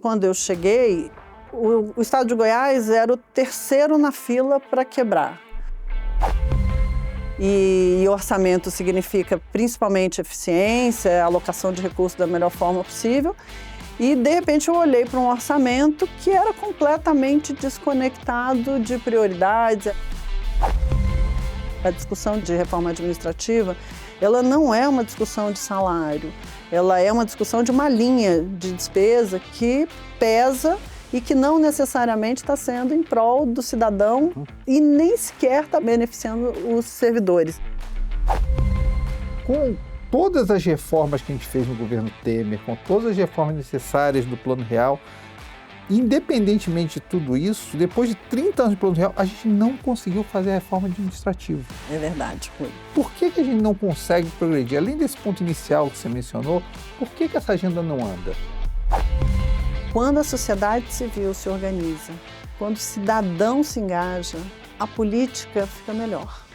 Quando eu cheguei, o estado de Goiás era o terceiro na fila para quebrar. E orçamento significa principalmente eficiência, alocação de recursos da melhor forma possível. E, de repente, eu olhei para um orçamento que era completamente desconectado de prioridades. A discussão de reforma administrativa, ela não é uma discussão de salário, ela é uma discussão de uma linha de despesa que pesa e que não necessariamente está sendo em prol do cidadão e nem sequer está beneficiando os servidores. Com todas as reformas que a gente fez no governo Temer, com todas as reformas necessárias do Plano Real, independentemente de tudo isso, depois de 30 anos de Plano Real, a gente não conseguiu fazer a reforma administrativa. É verdade, Rui. Por que a gente não consegue progredir? Além desse ponto inicial que você mencionou, por que essa agenda não anda? Quando a sociedade civil se organiza, quando o cidadão se engaja, a política fica melhor.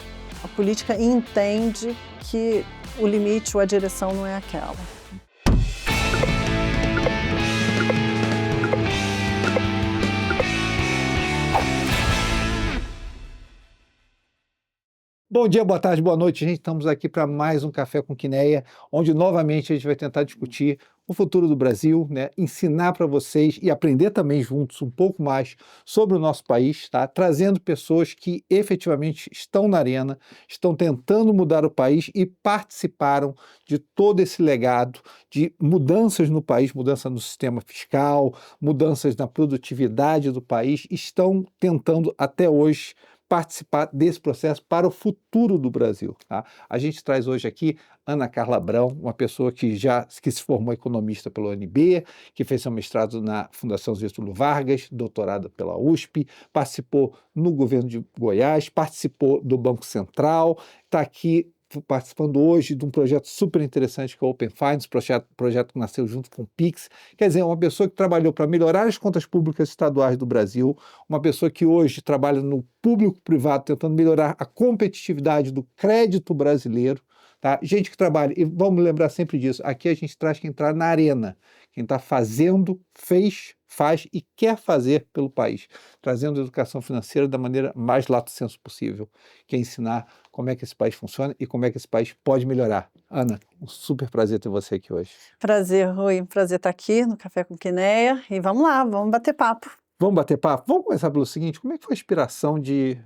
A política entende que o limite ou a direção não é aquela. Bom dia, boa tarde, boa noite, gente. Estamos aqui para mais um Café com Quineia, onde novamente a gente vai tentar discutir o futuro do Brasil, né? Ensinar para vocês e aprender também juntos um pouco mais sobre o nosso país, tá? Trazendo pessoas que efetivamente estão na arena, estão tentando mudar o país e participaram de todo esse legado de mudanças no país, mudança no sistema fiscal, mudanças na produtividade do país, estão tentando até hoje participar desse processo para o futuro do Brasil. Tá? A gente traz hoje aqui Ana Carla Abrão, uma pessoa que se formou economista pela UNB, que fez seu mestrado na Fundação Getúlio Vargas, doutorada pela USP, participou no governo de Goiás, participou do Banco Central, está aqui participando hoje de um projeto super interessante que é o Open Finance, projeto que nasceu junto com o Pix. Quer dizer, uma pessoa que trabalhou para melhorar as contas públicas estaduais do Brasil, uma pessoa que hoje trabalha no público-privado tentando melhorar a competitividade do crédito brasileiro, tá? Gente que trabalha, e vamos lembrar sempre disso, aqui a gente traz quem está na arena, quem está fazendo, faz e quer fazer pelo país, trazendo a educação financeira da maneira mais lato sensu possível, que é ensinar como é que esse país funciona e como é que esse país pode melhorar. Ana, um super prazer ter você aqui hoje. Prazer, Rui. Prazer estar aqui no Café com Quineia. E vamos lá, vamos bater papo. Vamos bater papo? Vamos começar pelo seguinte, como é que foi a inspiração de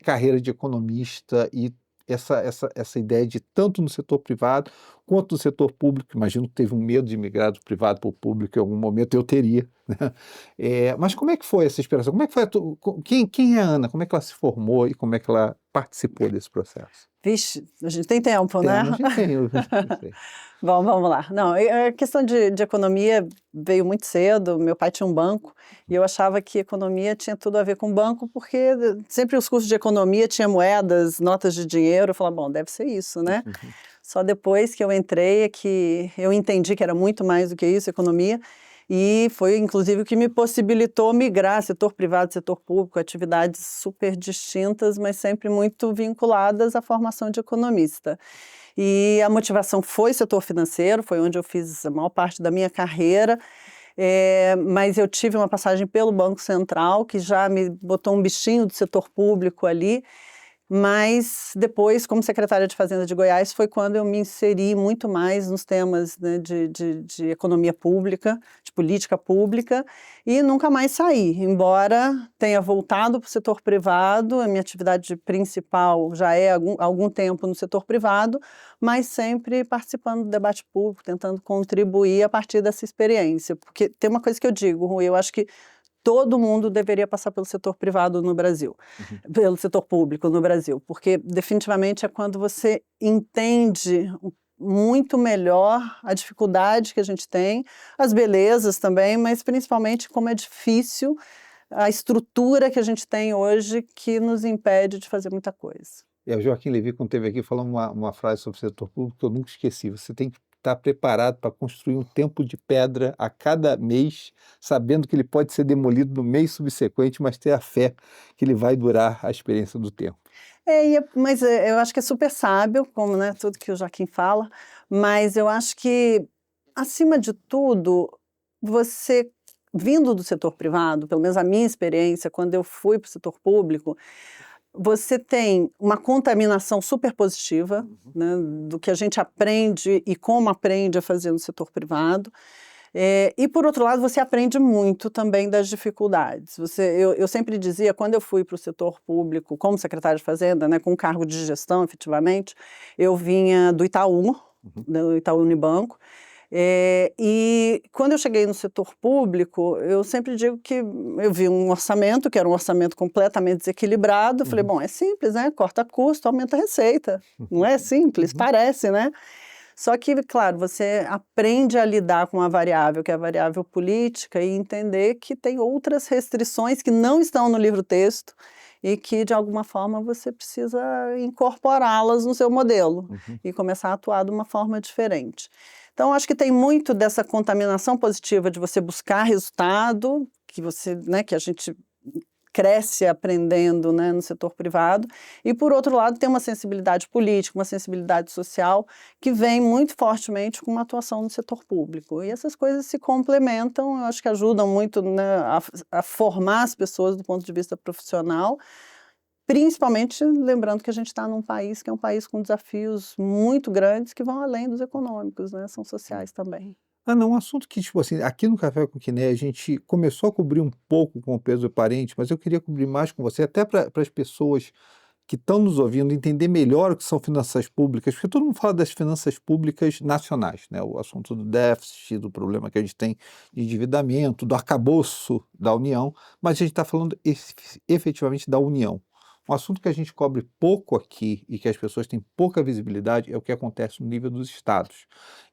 carreira de economista e essa ideia de tanto no setor privado quanto no setor público? Imagino que teve um medo de migrar do privado para o público, em algum momento eu teria, né? Mas como é que foi essa inspiração? Como é que foi quem é a Ana? Como é que ela se formou e como é que ela participou desse processo? Vixe, a gente tem tempo, né? A gente tem, eu sei. Bom, vamos lá. Não, a questão de economia veio muito cedo. Meu pai tinha um banco e eu achava que economia tinha tudo a ver com banco, porque sempre os cursos de economia tinha moedas, notas de dinheiro. Eu falava, bom, deve ser isso, né? Só depois que eu entrei é que eu entendi que era muito mais do que isso, economia. E foi, inclusive, o que me possibilitou migrar setor privado, setor público, atividades super distintas, mas sempre muito vinculadas à formação de economista. E a motivação foi setor financeiro, foi onde eu fiz a maior parte da minha carreira, mas eu tive uma passagem pelo Banco Central, que já me botou um bichinho do setor público ali. Mas depois, como secretária de Fazenda de Goiás, foi quando eu me inseri muito mais nos temas, né, de economia pública, de política pública, e nunca mais saí. Embora tenha voltado para o setor privado, a minha atividade principal já é há algum tempo no setor privado, mas sempre participando do debate público, tentando contribuir a partir dessa experiência. Porque tem uma coisa que eu digo, Rui, eu acho que todo mundo deveria passar pelo setor privado no Brasil, pelo setor público no Brasil, porque definitivamente é quando você entende muito melhor a dificuldade que a gente tem, as belezas também, mas principalmente como é difícil a estrutura que a gente tem hoje que nos impede de fazer muita coisa. O Joaquim Levy, quando esteve aqui, falou uma frase sobre o setor público que eu nunca esqueci. Você tem que estar preparado para construir um templo de pedra a cada mês, sabendo que ele pode ser demolido no mês subsequente, mas ter a fé que ele vai durar a experiência do tempo. Mas eu acho que é super sábio, como, né, tudo que o Joaquim fala, mas eu acho que, acima de tudo, você vindo do setor privado, pelo menos a minha experiência, quando eu fui para o setor público, você tem uma contaminação super positiva, né, do que a gente aprende e como aprende a fazer no setor privado. E, por outro lado, você aprende muito também das dificuldades. Eu sempre dizia, quando eu fui para o setor público como secretária de Fazenda, né, com cargo de gestão, efetivamente, eu vinha do Itaú, do Itaú Unibanco, e quando eu cheguei no setor público, eu sempre digo que eu vi um orçamento, que era um orçamento completamente desequilibrado, falei, bom, é simples, né? Corta custo, aumenta a receita. Não é simples? Parece, né? Só que, claro, você aprende a lidar com a variável, que é a variável política, e entender que tem outras restrições que não estão no livro-texto e que, de alguma forma, você precisa incorporá-las no seu modelo e começar a atuar de uma forma diferente. Então, acho que tem muito dessa contaminação positiva de você buscar resultado, que você, né, que a gente cresce aprendendo, né, no setor privado, e por outro lado tem uma sensibilidade política, uma sensibilidade social que vem muito fortemente com uma atuação no setor público. E essas coisas se complementam, eu acho que ajudam muito, né, a formar as pessoas do ponto de vista profissional, principalmente lembrando que a gente está num país que é um país com desafios muito grandes que vão além dos econômicos, né, são sociais também. Ana, um assunto que, tipo assim, aqui no Café com Quiné a gente começou a cobrir um pouco com o Pedro Parente, mas eu queria cobrir mais com você, até para as pessoas que estão nos ouvindo entender melhor o que são finanças públicas, porque todo mundo fala das finanças públicas nacionais, né? O assunto do déficit, do problema que a gente tem de endividamento, do arcabouço da União, mas a gente está falando efetivamente da União. Um assunto que a gente cobre pouco aqui e que as pessoas têm pouca visibilidade é o que acontece no nível dos estados.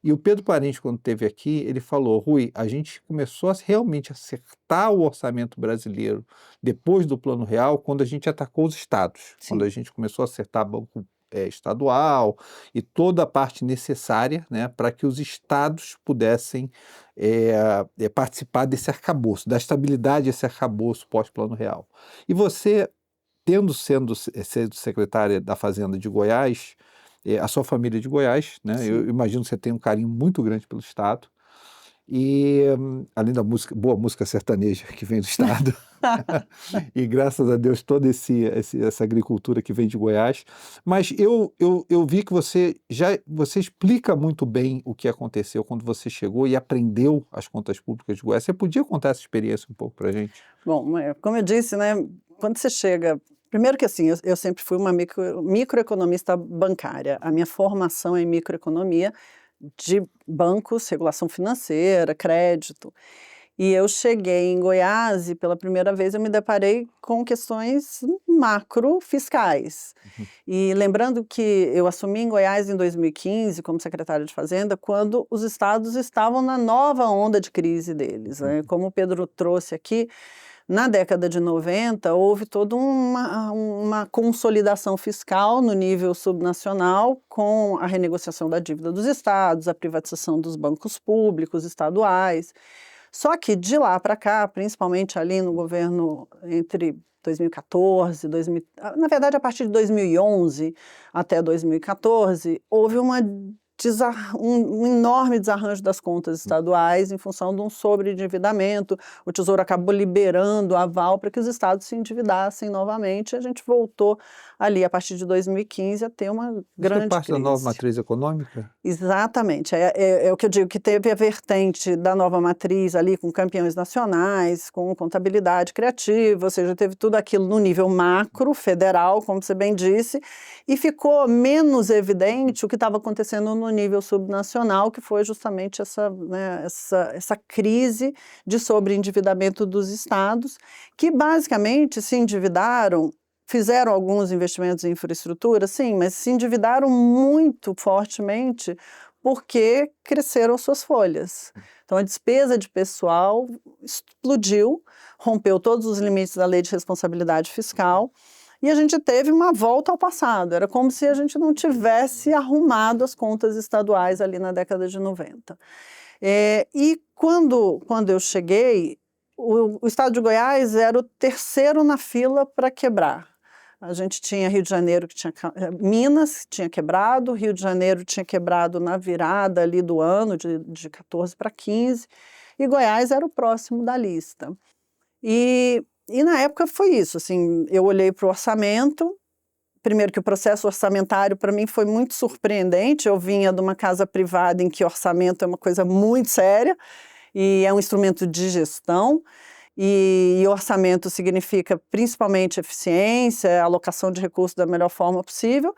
E o Pedro Parente, quando esteve aqui, ele falou, Rui, a gente começou a realmente acertar o orçamento brasileiro depois do Plano Real, quando a gente atacou os estados, quando a gente começou a acertar banco estadual e toda a parte necessária, né, para que os estados pudessem participar desse arcabouço, da estabilidade desse arcabouço pós-Plano Real. E você, sendo secretária da Fazenda de Goiás, a sua família é de Goiás, né? Eu imagino que você tem um carinho muito grande pelo estado. E além da música, boa música sertaneja que vem do estado, e graças a Deus toda essa agricultura que vem de Goiás, mas eu vi que você explica muito bem o que aconteceu quando você chegou e aprendeu as contas públicas de Goiás. Você podia contar essa experiência um pouco para a gente? Bom, como eu disse, né, quando você chega... Primeiro que assim, eu sempre fui uma microeconomista bancária. A minha formação é em microeconomia, de bancos, regulação financeira, crédito. E eu cheguei em Goiás e pela primeira vez eu me deparei com questões macro-fiscais. E lembrando que eu assumi em Goiás em 2015 como secretária de Fazenda, quando os estados estavam na nova onda de crise deles, né? Como o Pedro trouxe aqui, na década de 90, houve toda uma consolidação fiscal no nível subnacional, com a renegociação da dívida dos estados, a privatização dos bancos públicos estaduais. Só que de lá para cá, principalmente ali no governo entre 2014, na verdade a partir de 2011 até 2014, houve um enorme desarranjo das contas estaduais em função de um sobreendividamento. O Tesouro acabou liberando o aval para que os estados se endividassem novamente. A gente voltou ali, a partir de 2015, a ter uma grande crise. Parte da nova matriz econômica? Exatamente. É o que eu digo, que teve a vertente da nova matriz ali com campeões nacionais, com contabilidade criativa, ou seja, teve tudo aquilo no nível macro, federal, como você bem disse, e ficou menos evidente o que estava acontecendo no nível subnacional, que foi justamente essa crise de sobreendividamento dos estados, que basicamente se endividaram. Fizeram alguns investimentos em infraestrutura, sim, mas se endividaram muito fortemente porque cresceram suas folhas. Então, a despesa de pessoal explodiu, rompeu todos os limites da Lei de Responsabilidade Fiscal e a gente teve uma volta ao passado. Era como se a gente não tivesse arrumado as contas estaduais ali na década de 90. E quando eu cheguei, o estado de Goiás era o terceiro na fila para quebrar. A gente tinha Rio de Janeiro, Minas que tinha quebrado, Rio de Janeiro tinha quebrado na virada ali do ano, de 14 para 15, e Goiás era o próximo da lista. E na época foi isso, assim, eu olhei para o orçamento. Primeiro que o processo orçamentário para mim foi muito surpreendente. Eu vinha de uma casa privada em que orçamento é uma coisa muito séria e é um instrumento de gestão. E orçamento significa principalmente eficiência, alocação de recursos da melhor forma possível.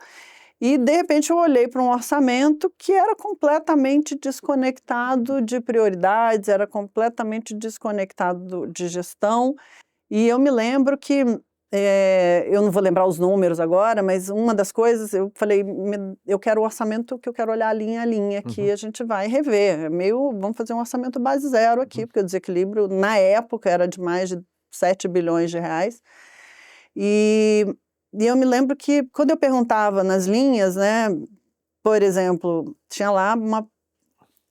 E, de repente, eu olhei para um orçamento que era completamente desconectado de prioridades, era completamente desconectado de gestão. E eu me lembro que, eu não vou lembrar os números agora, mas uma das coisas, eu falei, eu quero o orçamento que eu quero olhar linha a linha, que a gente vai rever. Vamos fazer um orçamento base zero aqui, porque o desequilíbrio, na época, era de mais de 7 bilhões de reais. E eu me lembro que, quando eu perguntava nas linhas, né, por exemplo, tinha lá uma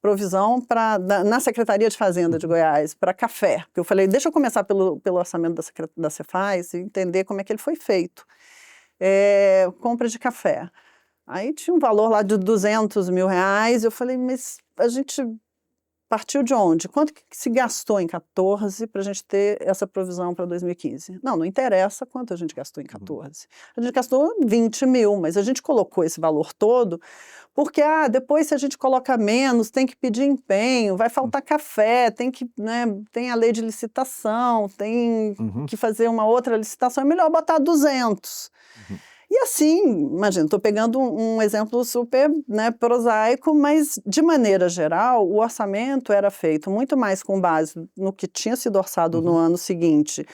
provisão na Secretaria de Fazenda de Goiás, para café. Porque eu falei, deixa eu começar pelo orçamento da Cefaz e entender como é que ele foi feito. Compra de café. Aí tinha um valor lá de 200 mil reais, eu falei, mas a gente partiu de onde? Quanto que se gastou em 14 para a gente ter essa provisão para 2015? Não interessa quanto a gente gastou em 14. A gente gastou 20 mil, mas a gente colocou esse valor todo porque depois se a gente coloca menos, tem que pedir empenho, vai faltar café, tem que, né, tem a lei de licitação, tem que fazer uma outra licitação, é melhor botar 200. E assim, imagina, estou pegando um exemplo super, né, prosaico, mas de maneira geral, o orçamento era feito muito mais com base no que tinha sido orçado no ano seguinte.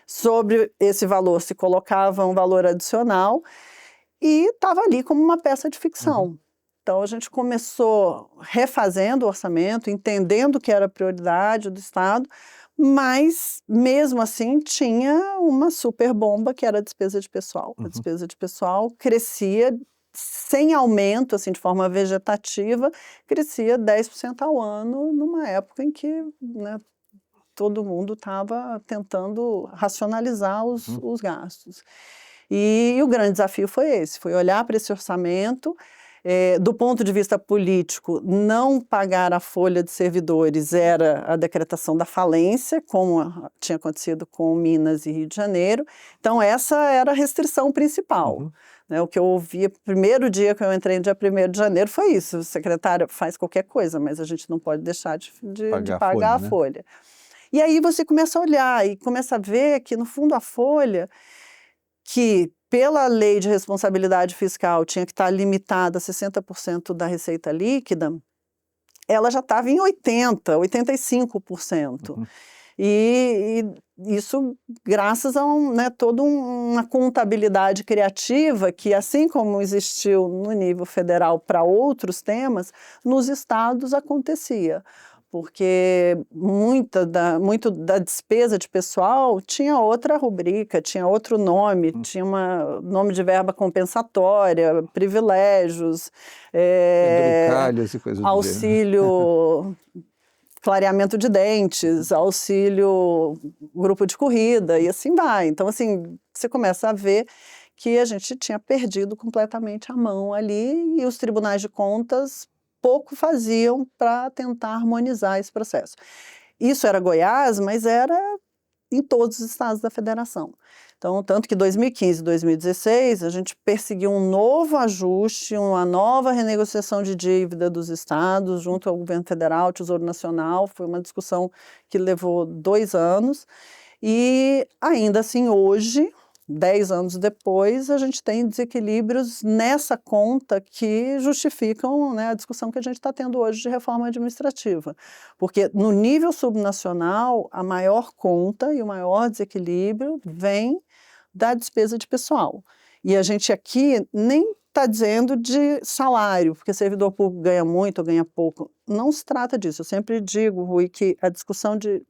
Sobre esse valor se colocava um valor adicional e estava ali como uma peça de ficção. Então a gente começou refazendo o orçamento, entendendo que era a prioridade do Estado, mas, mesmo assim, tinha uma super bomba que era a despesa de pessoal. A despesa de pessoal crescia sem aumento, assim, de forma vegetativa, crescia 10% ao ano, numa época em que, né, todo mundo estava tentando racionalizar os gastos. E o grande desafio foi esse, foi olhar para esse orçamento. Do ponto de vista político, não pagar a folha de servidores era a decretação da falência, como tinha acontecido com Minas e Rio de Janeiro. Então, essa era a restrição principal. O que eu ouvi, primeiro dia que eu entrei, no dia 1º de janeiro, foi isso. O secretário faz qualquer coisa, mas a gente não pode deixar de pagar a folha. E aí você começa a olhar e começa a ver que, no fundo, a folha, que pela lei de responsabilidade fiscal tinha que estar limitada a 60% da receita líquida, ela já estava em 80%, 85%. E isso graças a toda uma contabilidade criativa que, assim como existiu no nível federal para outros temas, nos estados acontecia. Porque muito da despesa de pessoal tinha outra rubrica, tinha outro nome, tinha nome de verba compensatória, privilégios, penduricalhos e coisas auxílio clareamento de dentes, auxílio grupo de corrida e assim vai. Então, assim, você começa a ver que a gente tinha perdido completamente a mão ali e os tribunais de contas pouco faziam para tentar harmonizar esse processo. Isso era Goiás, mas era em todos os estados da federação. Então, tanto que 2015 e 2016, a gente perseguiu um novo ajuste, uma nova renegociação de dívida dos estados junto ao governo federal, Tesouro Nacional. Foi uma discussão que levou 2 anos. E, ainda assim, hoje, 10 anos depois, a gente tem desequilíbrios nessa conta que justificam, né, a discussão que a gente está tendo hoje de reforma administrativa. Porque no nível subnacional, a maior conta e o maior desequilíbrio vem da despesa de pessoal. E a gente aqui nem está dizendo de salário, porque servidor público ganha muito ou ganha pouco. Não se trata disso. Eu sempre digo, Rui, que a discussão de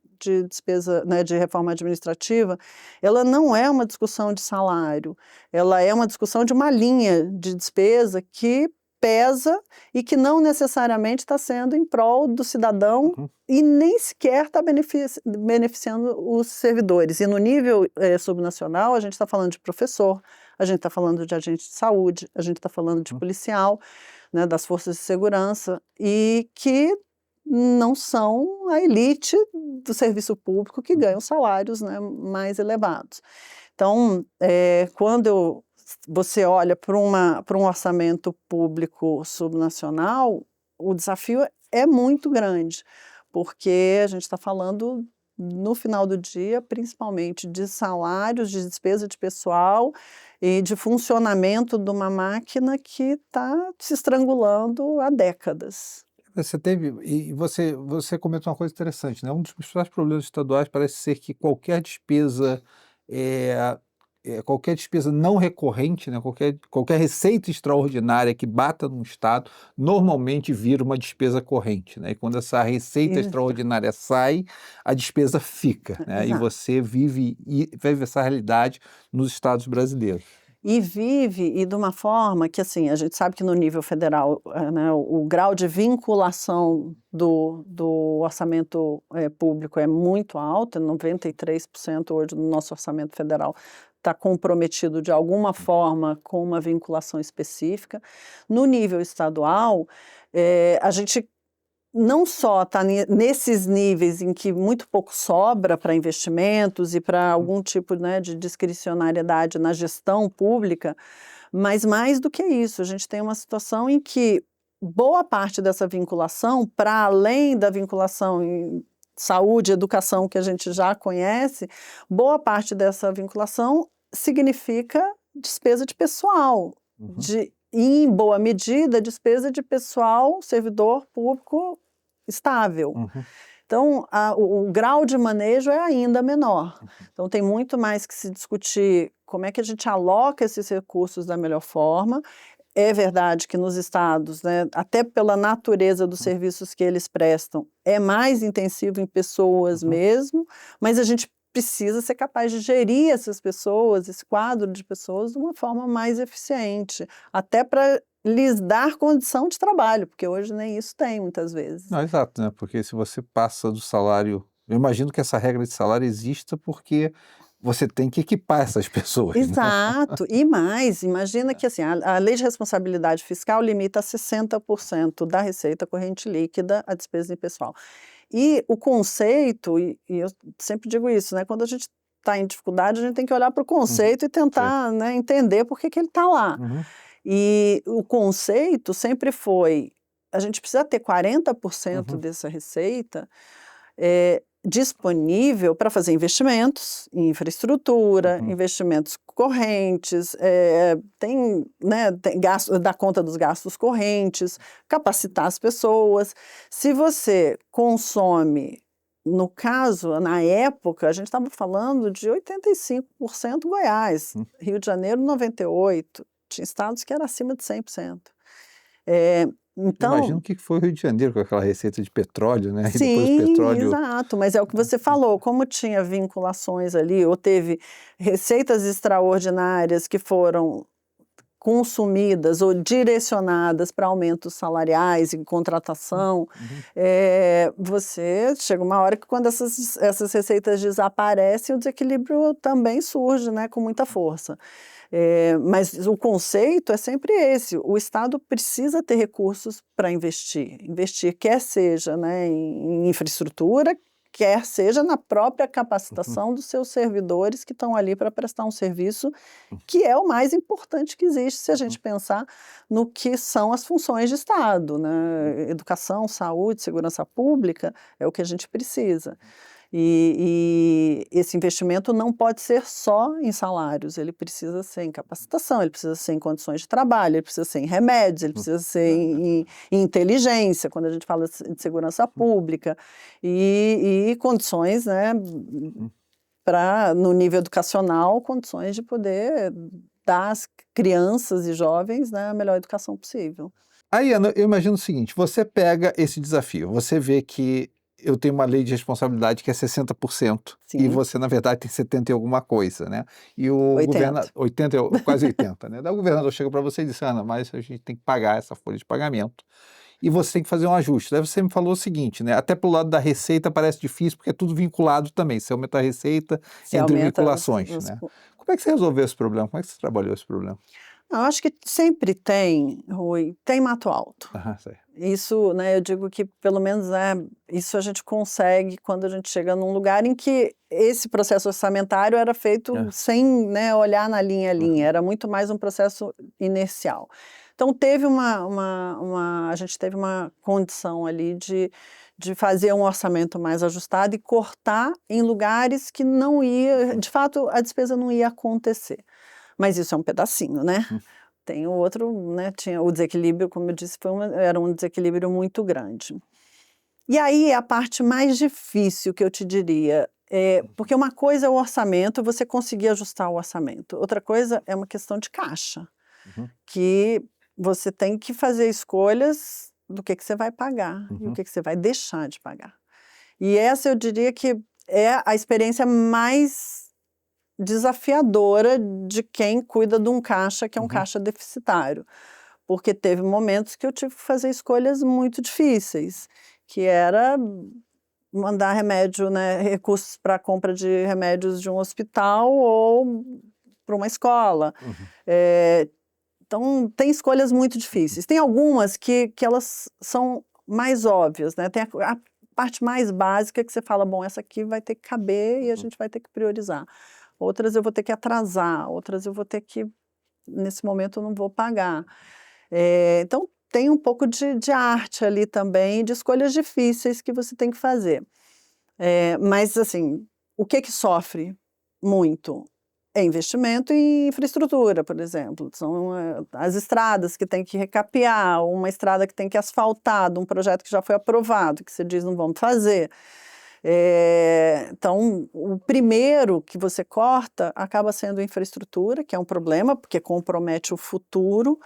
despesa, né, de reforma administrativa, ela não é uma discussão de salário, ela é uma discussão de uma linha de despesa que pesa e que não necessariamente está sendo em prol do cidadão e nem sequer está beneficiando os servidores. E no nível subnacional, a gente está falando de professor, a gente está falando de agente de saúde, a gente está falando de policial, né, das forças de segurança, e que não são a elite do serviço público que ganham salários, né, mais elevados. Então, quando você olha para um orçamento público subnacional, o desafio é muito grande, porque a gente está falando, no final do dia, principalmente de salários, de despesa de pessoal e de funcionamento de uma máquina que está se estrangulando há décadas. Você comentou uma coisa interessante, né? Um dos principais problemas estaduais parece ser que é, qualquer despesa não recorrente, né? Qualquer receita extraordinária que bata num estado, normalmente vira uma despesa corrente, né? E quando essa receita extraordinária sai, a despesa fica, né? E você vive essa realidade nos estados brasileiros. E de uma forma que, assim, a gente sabe que no nível federal, né, o grau de vinculação do orçamento público é muito alto, 93% hoje do nosso orçamento federal está comprometido de alguma forma com uma vinculação específica. No nível estadual, a gente não só está nesses níveis em que muito pouco sobra para investimentos e para algum tipo, né, de discricionariedade na gestão pública, mas mais do que isso, a gente tem uma situação em que boa parte dessa vinculação, para além da vinculação em saúde, educação que a gente já conhece, boa parte dessa vinculação significa despesa de pessoal, em boa medida, despesa de pessoal, servidor público estável. Então, o grau de manejo é ainda menor. Então, tem muito mais que se discutir como é que a gente aloca esses recursos da melhor forma. É verdade que nos estados, né, até pela natureza dos serviços que eles prestam, é mais intensivo em pessoas mesmo, mas a gente precisa ser capaz de gerir essas pessoas, esse quadro de pessoas, de uma forma mais eficiente, até para lhes dar condição de trabalho, porque hoje nem isso tem muitas vezes. Não, exato, né? Porque se você passa do salário, eu imagino que essa regra de salário exista porque você tem que equipar essas pessoas, né? Exato, e mais, imagina que assim, a lei de responsabilidade fiscal limita a 60% da receita corrente líquida a despesa em pessoal. E o conceito, e eu sempre digo isso, né? Quando a gente está em dificuldade, a gente tem que olhar para o conceito e tentar, né, entender por que ele está lá. E o conceito sempre foi, a gente precisa ter 40% dessa receita disponível para fazer investimentos em infraestrutura, investimentos correntes, tem gasto, dar conta dos gastos correntes, capacitar as pessoas. Se você consome, no caso, na época, a gente estava falando de 85% Goiás, Rio de Janeiro 98%, tinha estados que era acima de 100%. Então, imagina o que foi o Rio de Janeiro com aquela receita de petróleo, né? Sim, e depois o petróleo... exato, mas é o que você falou, como tinha vinculações ali, ou teve receitas extraordinárias que foram consumidas ou direcionadas para aumentos salariais e contratação, você chega uma hora que quando essas receitas desaparecem, o desequilíbrio também surge, né, com muita força. Mas o conceito é sempre esse, o Estado precisa ter recursos para investir, quer seja, né, em infraestrutura, quer seja na própria capacitação dos seus servidores que estão ali para prestar um serviço que é o mais importante que existe se a gente pensar no que são as funções de Estado, né? Educação, saúde, segurança pública é o que a gente precisa. E esse investimento não pode ser só em salários, ele precisa ser em capacitação, ele precisa ser em condições de trabalho, ele precisa ser em remédios, ele precisa ser em inteligência, quando a gente fala de segurança pública, e condições, né, no nível educacional, condições de poder dar às crianças e jovens, né, a melhor educação possível. Aí, Ana, eu imagino o seguinte, você pega esse desafio, você vê que eu tenho uma lei de responsabilidade que é 60%, Sim. E você, na verdade, tem 70 e alguma coisa, né? E o 80, quase 80, né? Daí o governador chega para você e diz, Ana, mas a gente tem que pagar essa folha de pagamento e você tem que fazer um ajuste. Daí você me falou o seguinte, né? Até pelo lado da receita parece difícil, porque é tudo vinculado também. Você aumenta a receita entre vinculações, né? Como é que você resolveu esse problema? Como é que você trabalhou esse problema? Eu acho que sempre tem, Rui, tem mato alto. Sei. Isso, né, eu digo que pelo menos isso a gente consegue quando a gente chega num lugar em que esse processo orçamentário era feito sem, né, olhar na linha a linha, era muito mais um processo inercial. Então teve a gente teve uma condição ali de fazer um orçamento mais ajustado e cortar em lugares que não ia, de fato, a despesa não ia acontecer. Mas isso é um pedacinho, né? Tem o outro, né? Tinha o desequilíbrio, como eu disse, era um desequilíbrio muito grande. E aí a parte mais difícil que eu te diria porque uma coisa é o orçamento, você conseguir ajustar o orçamento. Outra coisa é uma questão de caixa, que você tem que fazer escolhas do que você vai pagar e o que você vai deixar de pagar. E essa eu diria que é a experiência mais desafiadora de quem cuida de um caixa que é um caixa deficitário, porque teve momentos que eu tive que fazer escolhas muito difíceis, que era mandar remédio, né, recursos para a compra de remédios de um hospital ou para uma escola. Então, tem escolhas muito difíceis. Tem algumas que elas são mais óbvias, né? Tem a parte mais básica que você fala, bom, essa aqui vai ter que caber e a gente vai ter que priorizar. Outras eu vou ter que atrasar, outras eu vou ter que, nesse momento, eu não vou pagar. Então, tem um pouco de arte ali também, de escolhas difíceis que você tem que fazer. Mas, assim, o que sofre muito é investimento em infraestrutura, por exemplo. São as estradas que tem que recapear, uma estrada que tem que asfaltar, de um projeto que já foi aprovado, que você diz não vamos fazer. Então, o primeiro que você corta acaba sendo a infraestrutura, que é um problema, porque compromete o futuro,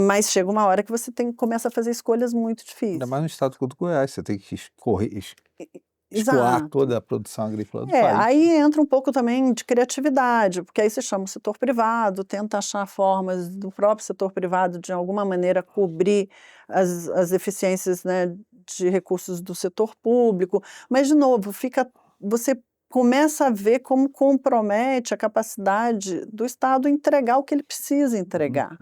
mas chega uma hora que você começa a fazer escolhas muito difíceis. Ainda mais no estado do Goiás, você tem que escoar Exato. toda a produção agrícola do país. Aí entra um pouco também de criatividade, porque aí você chama o setor privado, tenta achar formas do próprio setor privado de alguma maneira cobrir as deficiências, né, de recursos do setor público, mas de novo, você começa a ver como compromete a capacidade do Estado entregar o que ele precisa entregar.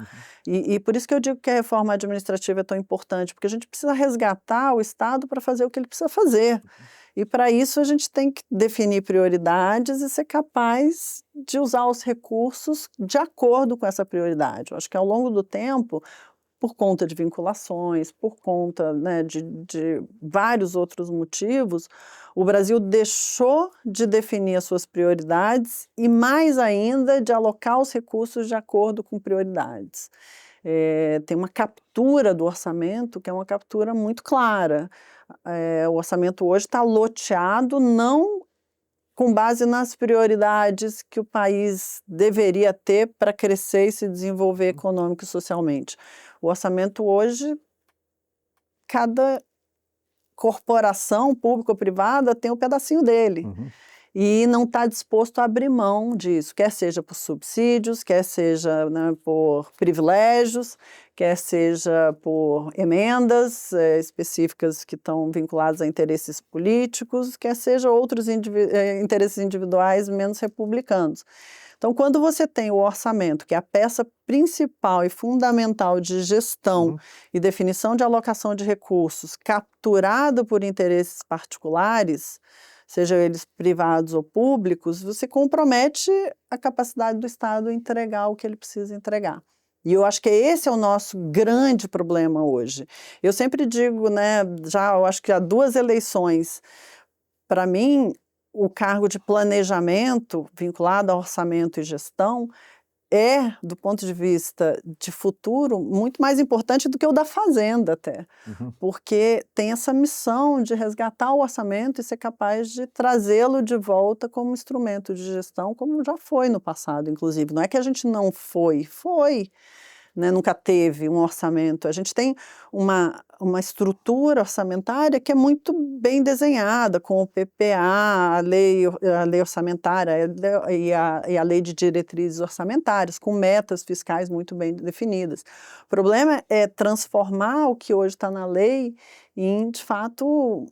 E por isso que eu digo que a reforma administrativa é tão importante, porque a gente precisa resgatar o Estado para fazer o que ele precisa fazer. E para isso a gente tem que definir prioridades e ser capaz de usar os recursos de acordo com essa prioridade. Eu acho que ao longo do tempo, por conta de vinculações, por conta, né, de vários outros motivos, o Brasil deixou de definir as suas prioridades e, mais ainda, de alocar os recursos de acordo com prioridades. Tem uma captura do orçamento que é uma captura muito clara. O orçamento hoje está loteado não com base nas prioridades que o país deveria ter para crescer e se desenvolver econômico e socialmente. O orçamento hoje, cada corporação pública ou privada tem um pedacinho dele. E não está disposto a abrir mão disso, quer seja por subsídios, quer seja, né, por privilégios, quer seja por emendas específicas que estão vinculadas a interesses políticos, quer seja outros interesses individuais menos republicanos. Então, quando você tem o orçamento, que é a peça principal e fundamental de gestão e definição de alocação de recursos, capturado por interesses particulares, sejam eles privados ou públicos, você compromete a capacidade do Estado entregar o que ele precisa entregar. E eu acho que esse é o nosso grande problema hoje. Eu sempre digo, né, eu acho que há 2 eleições, para mim, o cargo de planejamento vinculado a orçamento e gestão do ponto de vista de futuro, muito mais importante do que o da Fazenda até, porque tem essa missão de resgatar o orçamento e ser capaz de trazê-lo de volta como instrumento de gestão, como já foi no passado, inclusive. Não é que a gente não foi, né, nunca teve um orçamento. A gente tem uma estrutura orçamentária que é muito bem desenhada, com o PPA, a lei orçamentária e a lei de diretrizes orçamentárias, com metas fiscais muito bem definidas. O problema é transformar o que hoje está na lei em, de fato,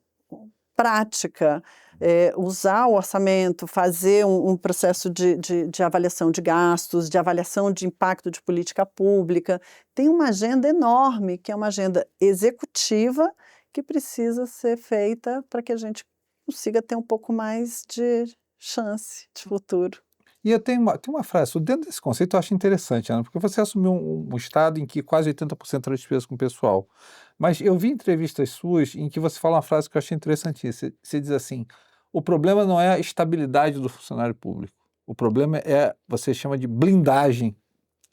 prática. usar o orçamento, fazer um processo de avaliação de gastos, de avaliação de impacto de política pública. Tem uma agenda enorme, que é uma agenda executiva, que precisa ser feita para que a gente consiga ter um pouco mais de chance de futuro. E eu tenho uma frase, dentro desse conceito eu acho interessante, Ana, porque você assumiu um estado em que quase 80% era despesa com o pessoal. Mas eu vi entrevistas suas em que você fala uma frase que eu achei interessantíssima. Você diz assim, o problema não é a estabilidade do funcionário público, o problema é, você chama de blindagem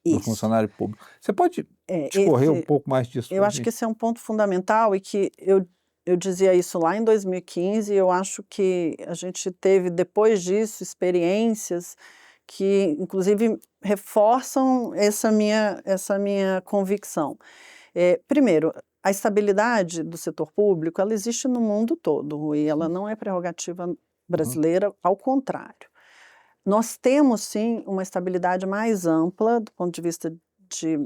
do Isso. funcionário público. Você pode discorrer um pouco mais disso? Eu acho que esse é um ponto fundamental e que eu dizia isso lá em 2015 e eu acho que a gente teve, depois disso, experiências que, inclusive, reforçam essa minha convicção. Primeiro, a estabilidade do setor público, ela existe no mundo todo, e ela não é prerrogativa brasileira, ao contrário. Nós temos, sim, uma estabilidade mais ampla do ponto de vista de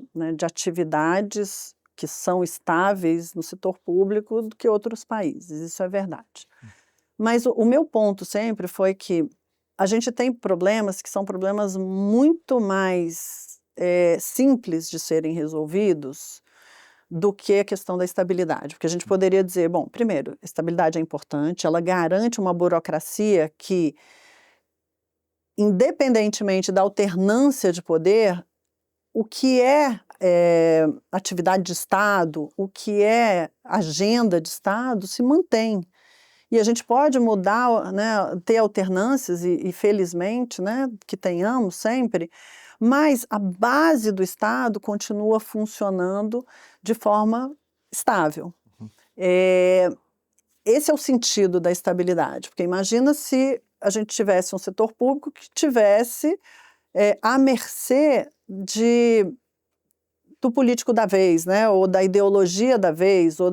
atividades que são estáveis no setor público do que outros países, isso é verdade. Mas o meu ponto sempre foi que a gente tem problemas que são problemas muito mais simples de serem resolvidos do que a questão da estabilidade. Porque a gente poderia dizer, bom, primeiro, a estabilidade é importante, ela garante uma burocracia que, independentemente da alternância de poder, o que é atividade de Estado, o que é agenda de Estado, se mantém. E a gente pode mudar, né, ter alternâncias, e felizmente, né, que tenhamos sempre, mas a base do Estado continua funcionando de forma estável. Esse é o sentido da estabilidade, porque imagina se a gente tivesse um setor público que tivesse à mercê do político da vez, né, ou da ideologia da vez, ou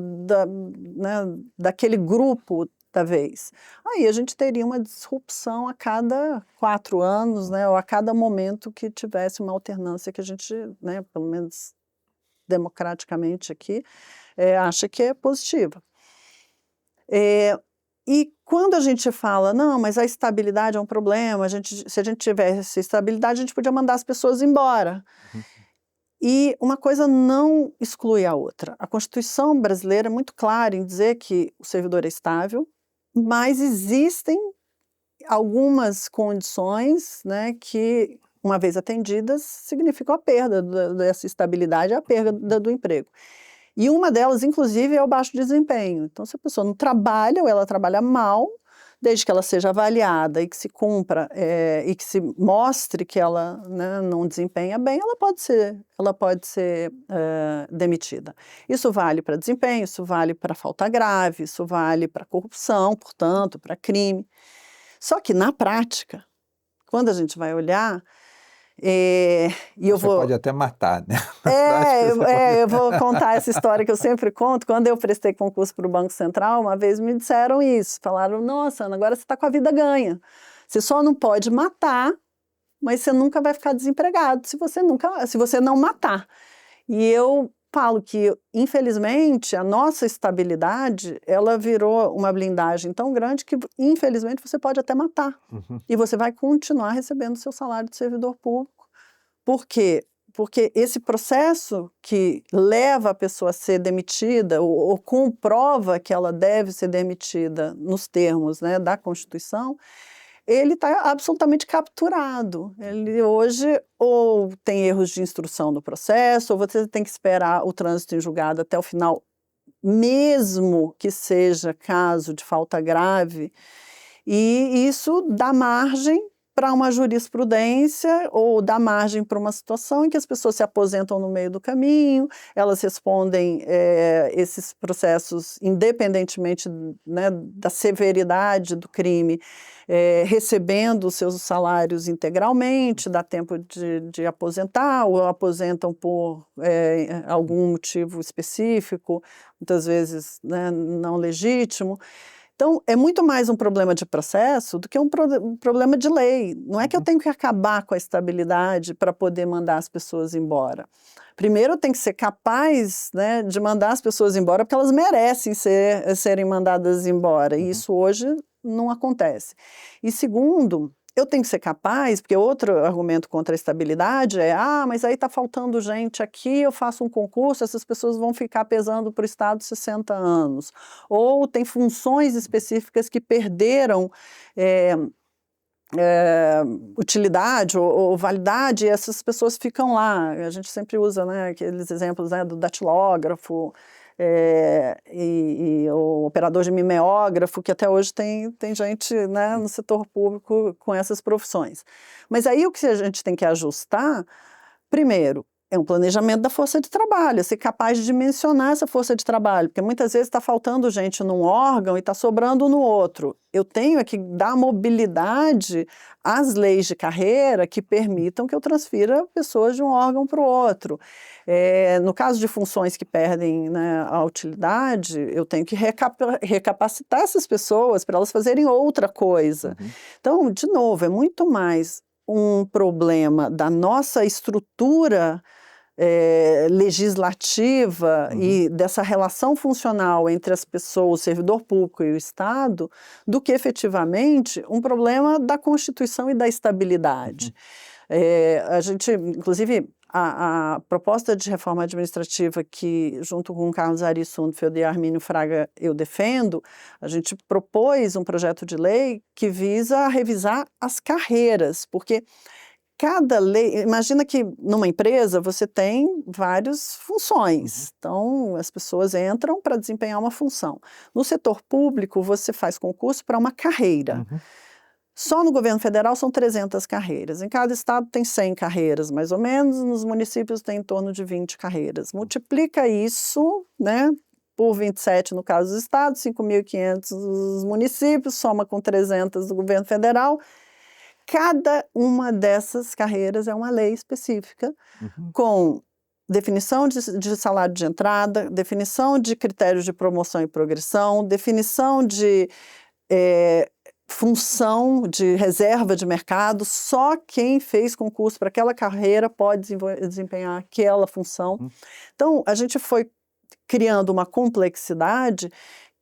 daquele grupo da vez. Aí a gente teria uma disrupção a cada 4 anos, né, ou a cada momento que tivesse uma alternância que a gente, né, pelo menos democraticamente aqui, acha que é positiva. E quando a gente fala, não, mas a estabilidade é um problema, se a gente tivesse estabilidade, a gente podia mandar as pessoas embora. E uma coisa não exclui a outra. A Constituição brasileira é muito clara em dizer que o servidor é estável, mas existem algumas condições, né, que, uma vez atendidas, significam a perda dessa estabilidade, a perda do emprego. E uma delas, inclusive, é o baixo desempenho. Então, se a pessoa não trabalha ou ela trabalha mal, desde que ela seja avaliada e que se cumpra e que se mostre que ela, né, não desempenha bem, ela pode ser demitida. Isso vale para desempenho, isso vale para falta grave, isso vale para corrupção, portanto, para crime. Só que, na prática, quando a gente vai olhar, Você pode até matar, né? Eu vou contar essa história que eu sempre conto. Quando eu prestei concurso para o Banco Central, uma vez me disseram isso. Falaram, nossa, Ana, agora você está com a vida ganha. Você só não pode matar, mas você nunca vai ficar desempregado se você não matar. E eu falo que, infelizmente, a nossa estabilidade, ela virou uma blindagem tão grande que, infelizmente, você pode até matar. E você vai continuar recebendo o seu salário de servidor público. Por quê? Porque esse processo que leva a pessoa a ser demitida ou comprova que ela deve ser demitida nos termos, né, da Constituição, ele está absolutamente capturado. Ele hoje ou tem erros de instrução do processo, ou você tem que esperar o trânsito em julgado até o final, mesmo que seja caso de falta grave, e isso dá margem para uma jurisprudência ou dá margem para uma situação em que as pessoas se aposentam no meio do caminho, elas respondem esses processos independentemente, né, da severidade do crime, recebendo os seus salários integralmente, dá tempo de aposentar, ou aposentam por algum motivo específico, muitas vezes, né, não legítimo. Então, é muito mais um problema de processo do que um problema de lei. Não é que eu tenho que acabar com a estabilidade para poder mandar as pessoas embora. Primeiro, eu tenho que ser capaz, né, de mandar as pessoas embora porque elas merecem serem mandadas embora. E isso hoje não acontece. E segundo, eu tenho que ser capaz, porque outro argumento contra a estabilidade é, mas aí está faltando gente aqui, eu faço um concurso, essas pessoas vão ficar pesando para o Estado 60 anos. Ou tem funções específicas que perderam utilidade ou validade, e essas pessoas ficam lá. A gente sempre usa, né, aqueles exemplos, né, do datilógrafo, e o operador de mimeógrafo, que até hoje tem gente, né, no setor público com essas profissões. Mas aí o que a gente tem que ajustar, primeiro, é um planejamento da força de trabalho, ser capaz de dimensionar essa força de trabalho, porque muitas vezes está faltando gente num órgão e está sobrando no outro. Eu tenho que dar mobilidade às leis de carreira que permitam que eu transfira pessoas de um órgão para o outro. No caso de funções que perdem, né, a utilidade, eu tenho que recapacitar essas pessoas para elas fazerem outra coisa. Então, de novo, é muito mais um problema da nossa estrutura legislativa e dessa relação funcional entre as pessoas, o servidor público e o Estado, do que efetivamente um problema da Constituição e da estabilidade. A gente, inclusive, a proposta de reforma administrativa que, junto com Carlos Ari Sundfeld e Armínio Fraga, eu defendo, a gente propôs um projeto de lei que visa revisar as carreiras, porque cada lei, imagina que numa empresa você tem várias funções, então as pessoas entram para desempenhar uma função. No setor público você faz concurso para uma carreira. Só no governo federal são 300 carreiras, em cada estado tem 100 carreiras, mais ou menos, nos municípios tem em torno de 20 carreiras. Multiplica isso, né, por 27 no caso dos estados, 5.500 dos municípios, soma com 300 do governo federal. Cada uma dessas carreiras é uma lei específica, com definição de salário de entrada, definição de critérios de promoção e progressão, definição de função de reserva de mercado. Só quem fez concurso para aquela carreira pode desempenhar aquela função. Então, a gente foi criando uma complexidade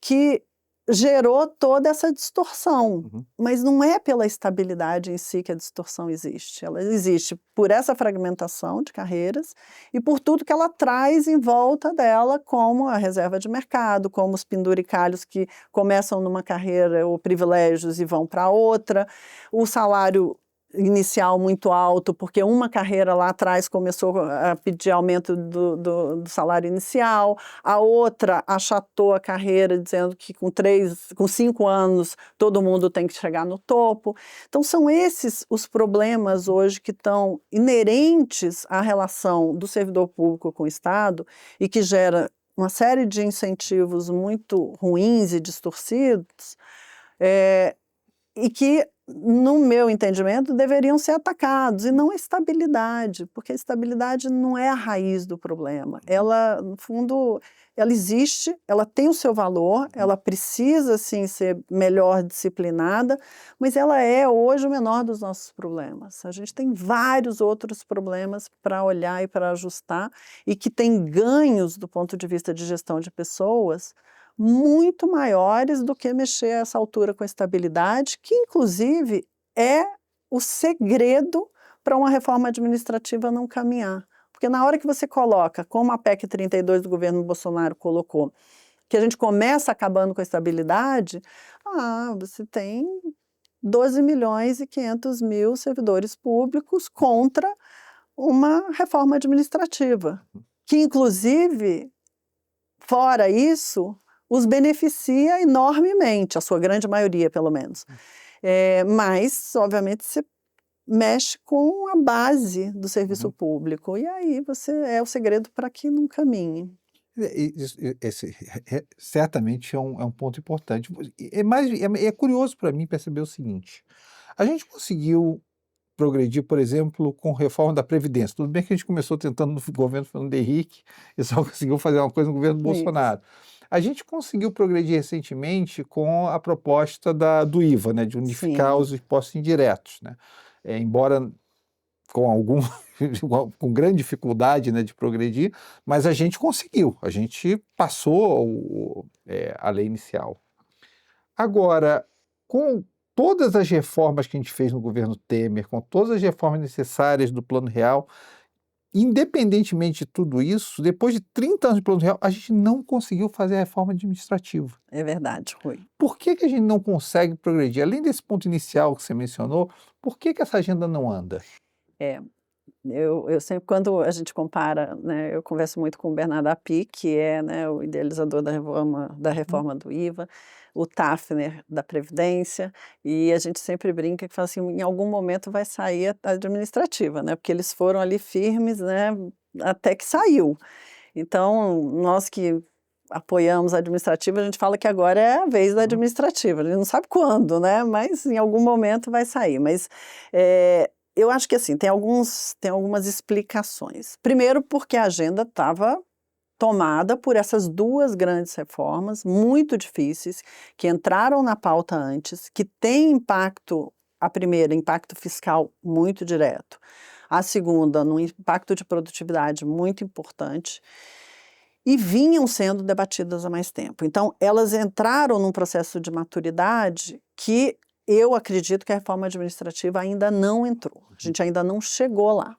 que gerou toda essa distorção, mas não é pela estabilidade em si que a distorção existe. Ela existe por essa fragmentação de carreiras e por tudo que ela traz em volta dela, como a reserva de mercado, como os penduricalhos que começam numa carreira ou privilégios e vão para outra, o salário inicial muito alto, porque uma carreira lá atrás começou a pedir aumento do salário inicial, a outra achatou a carreira dizendo que com 5 anos todo mundo tem que chegar no topo. Então são esses os problemas hoje que estão inerentes à relação do servidor público com o Estado e que gera uma série de incentivos muito ruins e distorcidos, e que, no meu entendimento, deveriam ser atacados, e não a estabilidade, porque a estabilidade não é a raiz do problema. Ela, no fundo, ela existe, ela tem o seu valor, ela precisa, sim, ser melhor disciplinada, mas ela é, hoje, o menor dos nossos problemas. A gente tem vários outros problemas para olhar e para ajustar, e que tem ganhos, do ponto de vista de gestão de pessoas, muito maiores do que mexer a essa altura com a estabilidade, que inclusive é o segredo para uma reforma administrativa não caminhar. Porque na hora que você coloca, como a PEC 32 do governo Bolsonaro colocou, que a gente começa acabando com a estabilidade, você tem 12.500.000 servidores públicos contra uma reforma administrativa, que inclusive, fora isso, os beneficia enormemente, a sua grande maioria, pelo menos. Mas, obviamente, você mexe com a base do serviço público, e aí você é o segredo para que não caminhe. Esse certamente é um ponto importante. É curioso para mim perceber o seguinte: a gente conseguiu progredir, por exemplo, com reforma da Previdência. Tudo bem que a gente começou tentando no governo Fernando Henrique e só conseguiu fazer uma coisa no governo Bolsonaro. A gente conseguiu progredir recentemente com a proposta do IVA, né, de unificar os impostos indiretos, né? Embora com grande dificuldade, né, de progredir, mas a gente conseguiu, a gente passou a lei inicial. Agora, com todas as reformas que a gente fez no governo Temer, com todas as reformas necessárias do Plano Real, independentemente de tudo isso, depois de 30 anos de Plano Real, a gente não conseguiu fazer a reforma administrativa. É verdade, Rui. Por que que a gente não consegue progredir? Além desse ponto inicial que você mencionou, por que que essa agenda não anda? É, eu sempre, quando a gente compara, né, eu converso muito com o Bernardo Api, que é, né, o idealizador da reforma do IVA, o Tafner da Previdência, e a gente sempre brinca que fala assim, em algum momento vai sair a administrativa, né, porque eles foram ali firmes, né, até que saiu. Então, nós que apoiamos a administrativa, a gente fala que agora é a vez da administrativa, a gente não sabe quando, né, mas em algum momento vai sair, mas eu acho que assim, tem algumas explicações. Primeiro, porque a agenda estava tomada por essas duas grandes reformas, muito difíceis, que entraram na pauta antes, que têm impacto, a primeira, impacto fiscal muito direto, a segunda, no impacto de produtividade muito importante, e vinham sendo debatidas há mais tempo. Então, elas entraram num processo de maturidade que eu acredito que a reforma administrativa ainda não entrou. A gente ainda não chegou lá.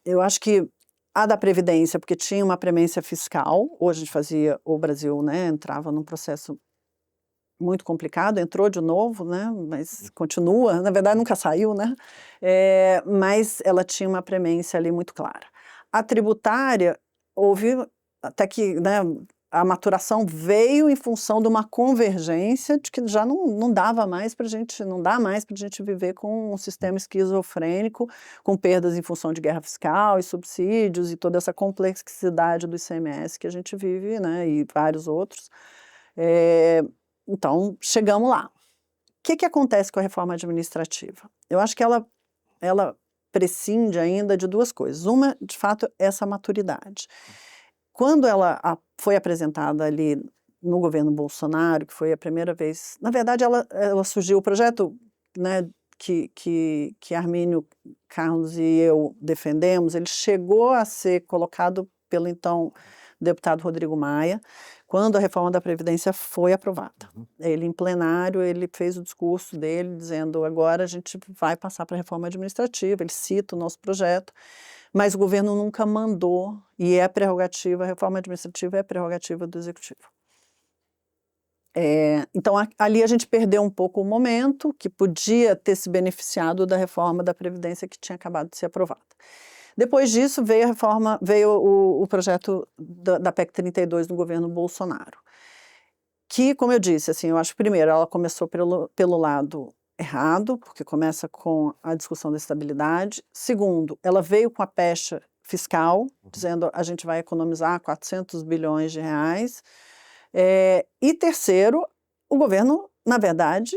Eu acho que a da Previdência, porque tinha uma premência fiscal, hoje a gente fazia, o Brasil, né, entrava num processo muito complicado, entrou de novo, né, mas continua, na verdade nunca saiu, né, mas ela tinha uma premência ali muito clara. A tributária, houve até que, né, a maturação veio em função de uma convergência de que já não dava mais para a gente, não dá mais para a gente viver com um sistema esquizofrênico, com perdas em função de guerra fiscal e subsídios e toda essa complexidade do ICMS que a gente vive, né, e vários outros. Então, chegamos lá. O que acontece com a reforma administrativa? Eu acho que ela prescinde ainda de duas coisas. Uma, de fato, essa maturidade. Quando ela foi apresentada ali no governo Bolsonaro, que foi a primeira vez, na verdade ela surgiu, o projeto, né, que Armínio Carlos e eu defendemos, ele chegou a ser colocado pelo então deputado Rodrigo Maia, quando a reforma da Previdência foi aprovada. Ele, em plenário, ele fez o discurso dele dizendo, agora a gente vai passar para a reforma administrativa, ele cita o nosso projeto, mas o governo nunca mandou, e é prerrogativa, a reforma administrativa é prerrogativa do Executivo. Então, ali a gente perdeu um pouco o momento, que podia ter se beneficiado da reforma da Previdência que tinha acabado de ser aprovada. Depois disso, veio o projeto da PEC 32 do governo Bolsonaro, que, como eu disse, assim, eu acho que primeiro ela começou pelo lado errado, porque começa com a discussão da estabilidade. Segundo, ela veio com a pecha fiscal, dizendo a gente vai economizar 400 bilhões de reais. E terceiro, o governo, na verdade,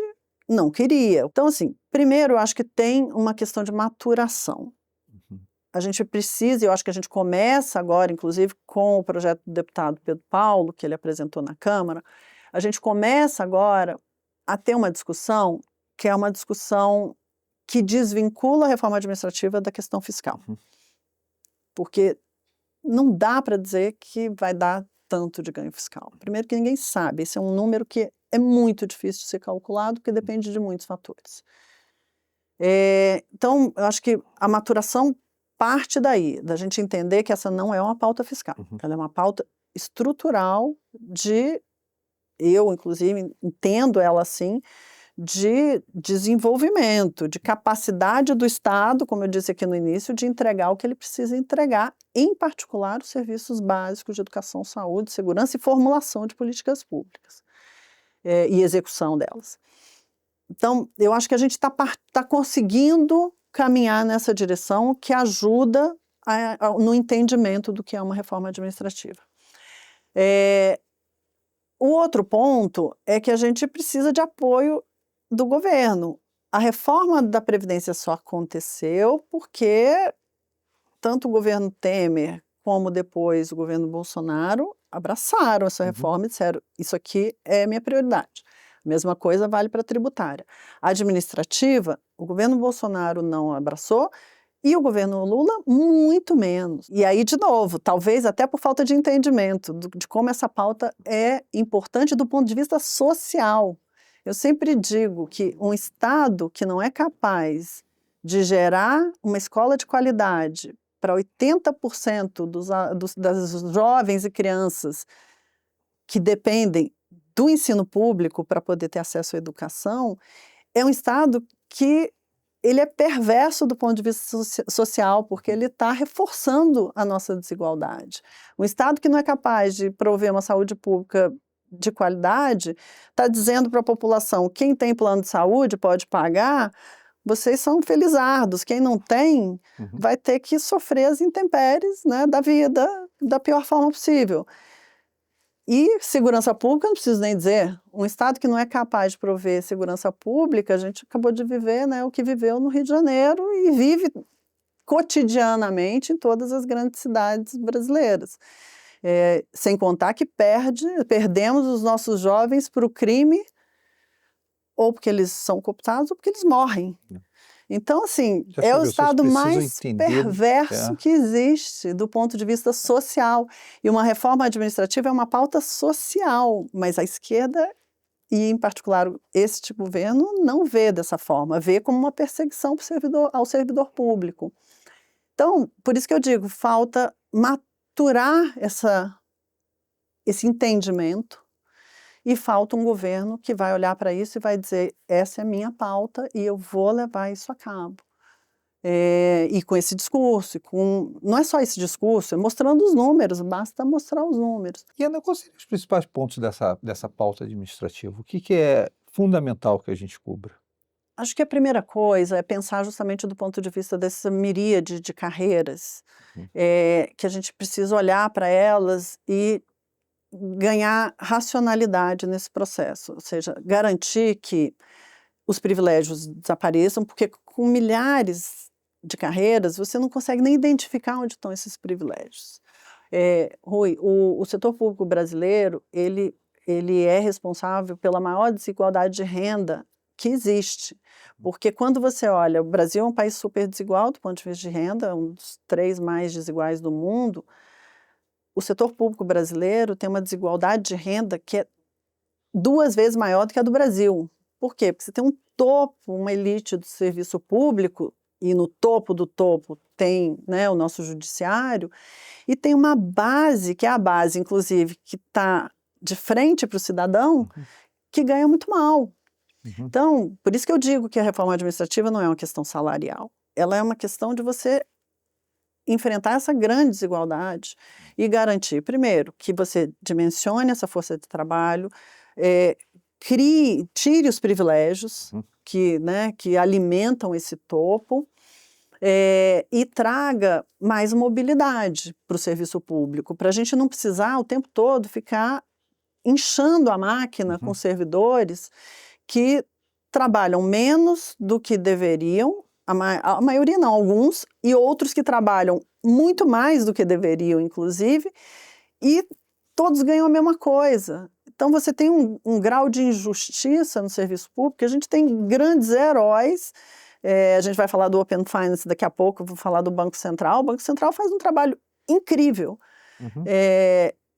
não queria. Então, assim, primeiro eu acho que tem uma questão de maturação. A gente precisa, eu acho que a gente começa agora, inclusive, com o projeto do deputado Pedro Paulo, que ele apresentou na Câmara, a gente começa agora a ter uma discussão que é uma discussão que desvincula a reforma administrativa da questão fiscal. Porque não dá para dizer que vai dar tanto de ganho fiscal. Primeiro que ninguém sabe, esse é um número que é muito difícil de ser calculado, porque depende de muitos fatores. Então, eu acho que a maturação parte daí, da gente entender que essa não é uma pauta fiscal, ela é uma pauta estrutural eu, inclusive, entendo ela assim, de desenvolvimento, de capacidade do Estado, como eu disse aqui no início, de entregar o que ele precisa entregar, em particular os serviços básicos de educação, saúde, segurança e formulação de políticas públicas e execução delas. Então, eu acho que a gente está conseguindo caminhar nessa direção que ajuda no entendimento do que é uma reforma administrativa. O outro ponto é que a gente precisa de apoio do governo. A reforma da Previdência só aconteceu porque tanto o governo Temer como depois o governo Bolsonaro abraçaram essa reforma e disseram, isso aqui é minha prioridade. A mesma coisa vale para a tributária. A administrativa, o governo Bolsonaro não abraçou e o governo Lula muito menos. E aí, de novo, talvez até por falta de entendimento de como essa pauta é importante do ponto de vista social. Eu sempre digo que um Estado que não é capaz de gerar uma escola de qualidade para 80% das jovens e crianças que dependem do ensino público para poder ter acesso à educação, é um Estado que ele é perverso do ponto de vista social, porque ele está reforçando a nossa desigualdade. Um Estado que não é capaz de prover uma saúde pública de qualidade, está dizendo para a população, quem tem plano de saúde pode pagar, vocês são felizardos, quem não tem vai ter que sofrer as intempéries, né, da vida da pior forma possível. E segurança pública, não preciso nem dizer, um Estado que não é capaz de prover segurança pública, a gente acabou de viver, né, o que viveu no Rio de Janeiro e vive cotidianamente em todas as grandes cidades brasileiras. Sem contar que perdemos os nossos jovens para o crime, ou porque eles são cooptados, ou porque eles morrem. Então, assim, é o Estado mais perverso que existe do ponto de vista social. E uma reforma administrativa é uma pauta social, mas a esquerda, e em particular este governo, não vê dessa forma, vê como uma perseguição ao servidor público. Então, por isso que eu digo, falta maturar esse entendimento, e falta um governo que vai olhar para isso e vai dizer, essa é a minha pauta e eu vou levar isso a cabo. E com esse discurso, não é só esse discurso, é mostrando os números, basta mostrar os números. E Ana, quais seriam os principais pontos dessa pauta administrativa? O que é fundamental que a gente cubra? Acho que a primeira coisa é pensar justamente do ponto de vista dessa miríade de carreiras, que a gente precisa olhar para elas e ganhar racionalidade nesse processo, ou seja, garantir que os privilégios desapareçam, porque com milhares de carreiras você não consegue nem identificar onde estão esses privilégios. Rui, o setor público brasileiro, ele é responsável pela maior desigualdade de renda que existe, porque quando você olha, o Brasil é um país super desigual do ponto de vista de renda, um dos 3 mais desiguais do mundo. O setor público brasileiro tem uma desigualdade de renda que é 2 vezes maior do que a do Brasil. Por quê? Porque você tem um topo, uma elite do serviço público, e no topo do topo tem, né, o nosso judiciário, e tem uma base, que é a base, inclusive, que está de frente para o cidadão, que ganha muito mal. Então, por isso que eu digo que a reforma administrativa não é uma questão salarial. Ela é uma questão de você enfrentar essa grande desigualdade e garantir, primeiro, que você dimensione essa força de trabalho, tire os privilégios que alimentam esse topo e traga mais mobilidade para o serviço público, para a gente não precisar o tempo todo ficar inchando a máquina com servidores que trabalham menos do que deveriam, a maioria não, alguns, e outros que trabalham muito mais do que deveriam, inclusive, e todos ganham a mesma coisa. Então você tem um grau de injustiça no serviço público, a gente tem grandes heróis, a gente vai falar do Open Finance daqui a pouco, eu vou falar do Banco Central. O Banco Central faz um trabalho incrível,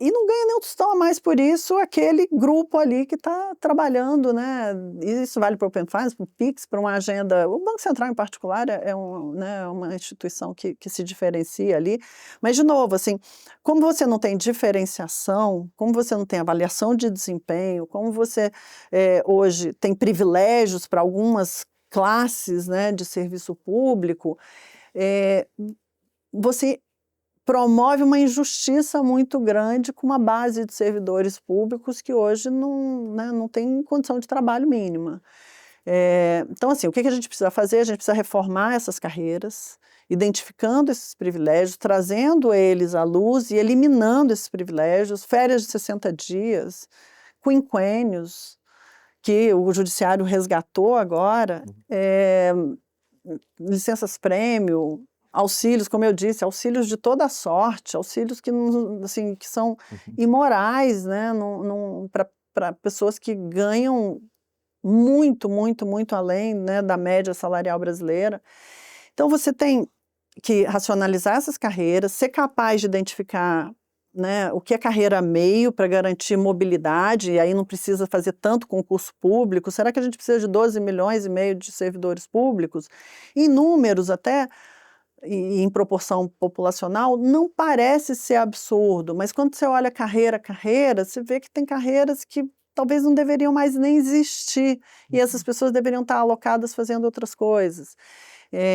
e não ganha nem um tostão a mais por isso aquele grupo ali que está trabalhando, né? Isso vale para o Open Finance, para o PIX, para uma agenda. O Banco Central, em particular, é uma instituição que se diferencia ali. Mas, de novo, assim, como você não tem diferenciação, como você não tem avaliação de desempenho, como você hoje tem privilégios para algumas classes, né, de serviço público, você promove uma injustiça muito grande com uma base de servidores públicos que hoje não tem condição de trabalho mínima. Então, assim, o que a gente precisa fazer? A gente precisa reformar essas carreiras, identificando esses privilégios, trazendo eles à luz e eliminando esses privilégios, férias de 60 dias, quinquênios, que o judiciário resgatou agora, licenças-prêmio, auxílios, como eu disse, auxílios de toda a sorte, auxílios que são imorais, né, para pessoas que ganham muito, muito, muito além, né, da média salarial brasileira. Então você tem que racionalizar essas carreiras, ser capaz de identificar né, o que é carreira meio para garantir mobilidade, e aí não precisa fazer tanto concurso público? Será que a gente precisa de 12 milhões e meio de servidores públicos? Em números até, e em proporção populacional, não parece ser absurdo, mas quando você olha carreira a carreira, você vê que tem carreiras que talvez não deveriam mais nem existir, e essas pessoas deveriam estar alocadas fazendo outras coisas.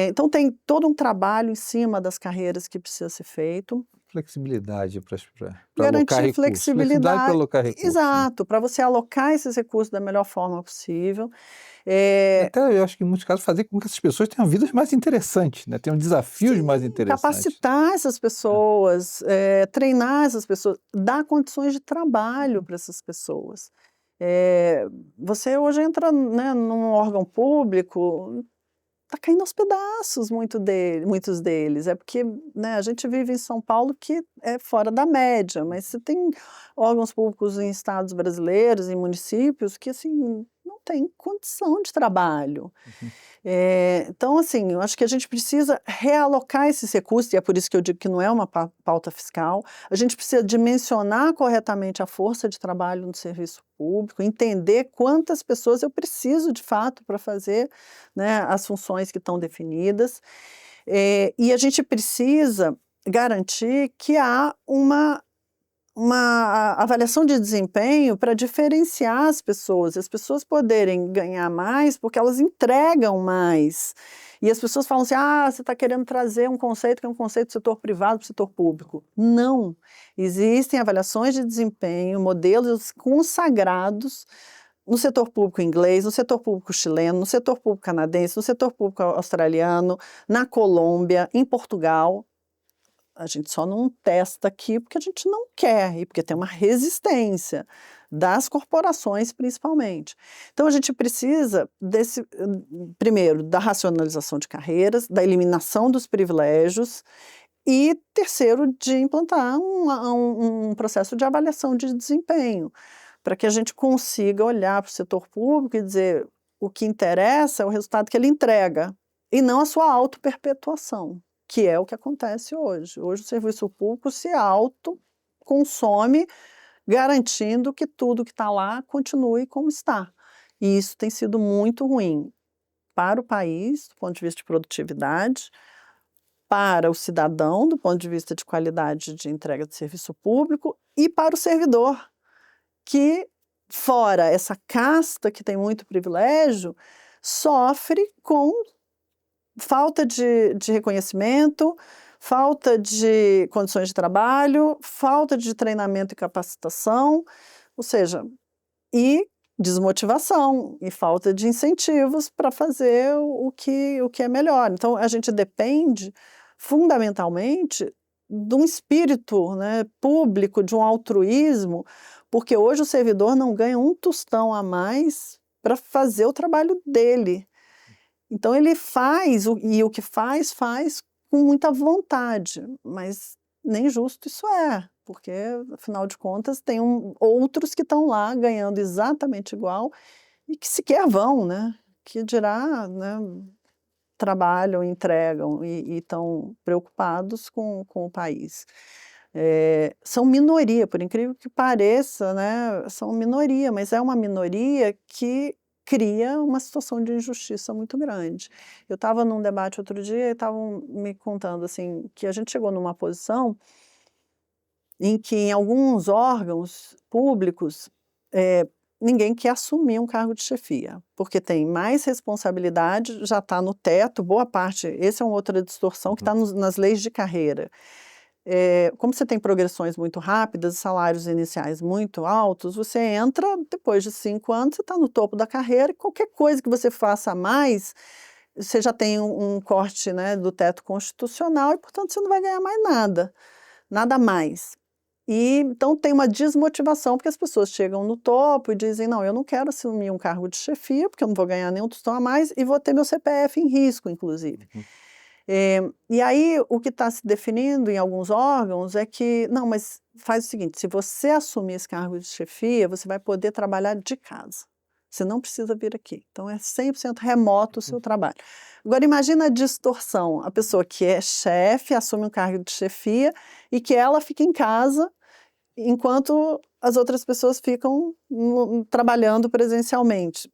Então tem todo um trabalho em cima das carreiras que precisa ser feito. Flexibilidade para alocar Garantir recursos. Flexibilidade para flexibilidade, alocar recursos, né? exato, para você alocar esses recursos da melhor forma possível. E É, até eu acho que em muitos casos fazer com que essas pessoas tenham vidas mais interessantes, né? Tenham desafios mais interessantes. capacitar essas pessoas, treinar essas pessoas, dar condições de trabalho para essas pessoas. Você hoje entra, né, num órgão público, está caindo aos pedaços muitos deles. É porque, né, a gente vive em São Paulo, que é fora da média, mas você tem órgãos públicos em estados brasileiros, em municípios, que assim, não tem condição de trabalho. Então, assim, eu acho que a gente precisa realocar esses recursos, e é por isso que eu digo que não é uma pauta fiscal. A gente precisa dimensionar corretamente a força de trabalho no serviço público, entender quantas pessoas eu preciso de fato para fazer, né, as funções que estão definidas. E a gente precisa garantir que há uma avaliação de desempenho para diferenciar as pessoas poderem ganhar mais porque elas entregam mais. E as pessoas falam assim, você está querendo trazer um conceito que é um conceito do setor privado para o setor público. Não. Existem avaliações de desempenho, modelos consagrados no setor público inglês, no setor público chileno, no setor público canadense, no setor público australiano, na Colômbia, em Portugal. A gente só não testa aqui porque a gente não quer e porque tem uma resistência das corporações, principalmente. Então, a gente precisa primeiro, da racionalização de carreiras, da eliminação dos privilégios e, terceiro, de implantar um processo de avaliação de desempenho, para que a gente consiga olhar para o setor público e dizer o que interessa é o resultado que ele entrega e não a sua autoperpetuação, que é o que acontece hoje. Hoje o serviço público se autoconsome, garantindo que tudo que está lá continue como está. E isso tem sido muito ruim para o país, do ponto de vista de produtividade, para o cidadão, do ponto de vista de qualidade de entrega de serviço público, e para o servidor, que, fora essa casta que tem muito privilégio, sofre com falta de reconhecimento, falta de condições de trabalho, falta de treinamento e capacitação, ou seja, e desmotivação e falta de incentivos para fazer o que é melhor. Então, a gente depende fundamentalmente de um espírito, né, público, de um altruísmo, porque hoje o servidor não ganha um tostão a mais para fazer o trabalho dele. Então ele faz, e o que faz com muita vontade, mas nem justo isso é, porque afinal de contas tem outros que estão lá ganhando exatamente igual e que sequer vão, né? Que dirá, né, trabalham, entregam e estão preocupados com o país. São minoria, por incrível que pareça, né? São minoria, mas é uma minoria que cria uma situação de injustiça muito grande. Eu estava num debate outro dia e estavam me contando assim, que a gente chegou numa posição em que em alguns órgãos públicos ninguém quer assumir um cargo de chefia, porque tem mais responsabilidade, já está no teto, boa parte, essa é uma outra distorção que está nas leis de carreira. Como você tem progressões muito rápidas, salários iniciais muito altos, você entra, depois de 5 anos, você está no topo da carreira, e qualquer coisa que você faça a mais, você já tem um corte, né, do teto constitucional e, portanto, você não vai ganhar mais nada, nada mais. E então tem uma desmotivação, porque as pessoas chegam no topo e dizem, não, eu não quero assumir um cargo de chefia, porque eu não vou ganhar nenhum tostão a mais e vou ter meu CPF em risco, inclusive. E aí o que está se definindo em alguns órgãos é que, não, mas faz o seguinte, se você assumir esse cargo de chefia, você vai poder trabalhar de casa. Você não precisa vir aqui. Então é 100% remoto o seu trabalho. Agora imagina a distorção, a pessoa que é chefe, assume um cargo de chefia e que ela fica em casa enquanto as outras pessoas ficam trabalhando presencialmente.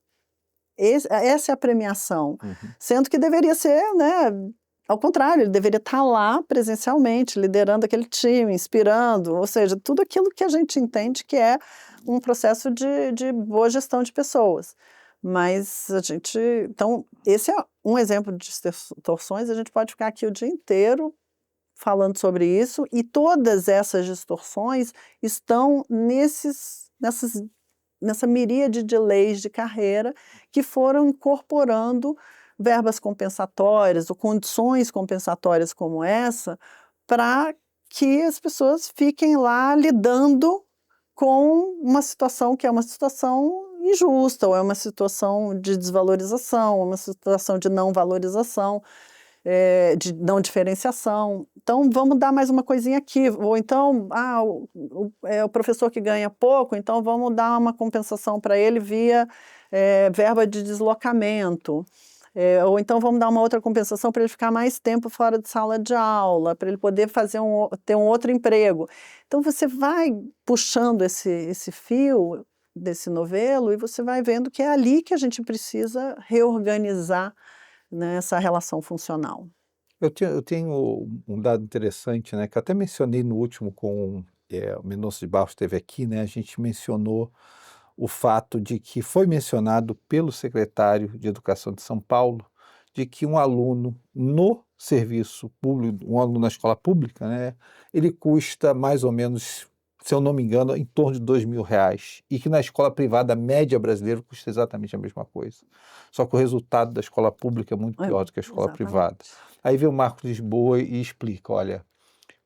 Essa é a premiação, sendo que deveria ser, né, ao contrário, ele deveria estar lá presencialmente, liderando aquele time, inspirando, ou seja, tudo aquilo que a gente entende que é um processo de boa gestão de pessoas. Mas a gente... Então, esse é um exemplo de distorções, a gente pode ficar aqui o dia inteiro falando sobre isso, e todas essas distorções estão nessa miríade de leis de carreira que foram incorporando verbas compensatórias ou condições compensatórias como essa para que as pessoas fiquem lá lidando com uma situação que é uma situação injusta, ou é uma situação de desvalorização, ou uma situação de não valorização, de não diferenciação. Então, vamos dar mais uma coisinha aqui. Ou então, o professor que ganha pouco, então vamos dar uma compensação para ele via verba de deslocamento. Ou então vamos dar uma outra compensação para ele ficar mais tempo fora de sala de aula, para ele poder ter um outro emprego. Então, você vai puxando esse fio desse novelo e você vai vendo que é ali que a gente precisa reorganizar, né, essa relação funcional. Eu tenho um dado interessante, né, que eu até mencionei no último com o Mendonça de Barros esteve aqui, né, a gente mencionou o fato de que foi mencionado pelo secretário de Educação de São Paulo de que um aluno no serviço público, um aluno na escola pública, né, ele custa mais ou menos, se eu não me engano, em torno de R$ 2.000, e que na escola privada a média brasileira custa exatamente a mesma coisa. Só que o resultado da escola pública é muito pior do que a escola privada. Aí vem o Marcos Lisboa e explica, olha,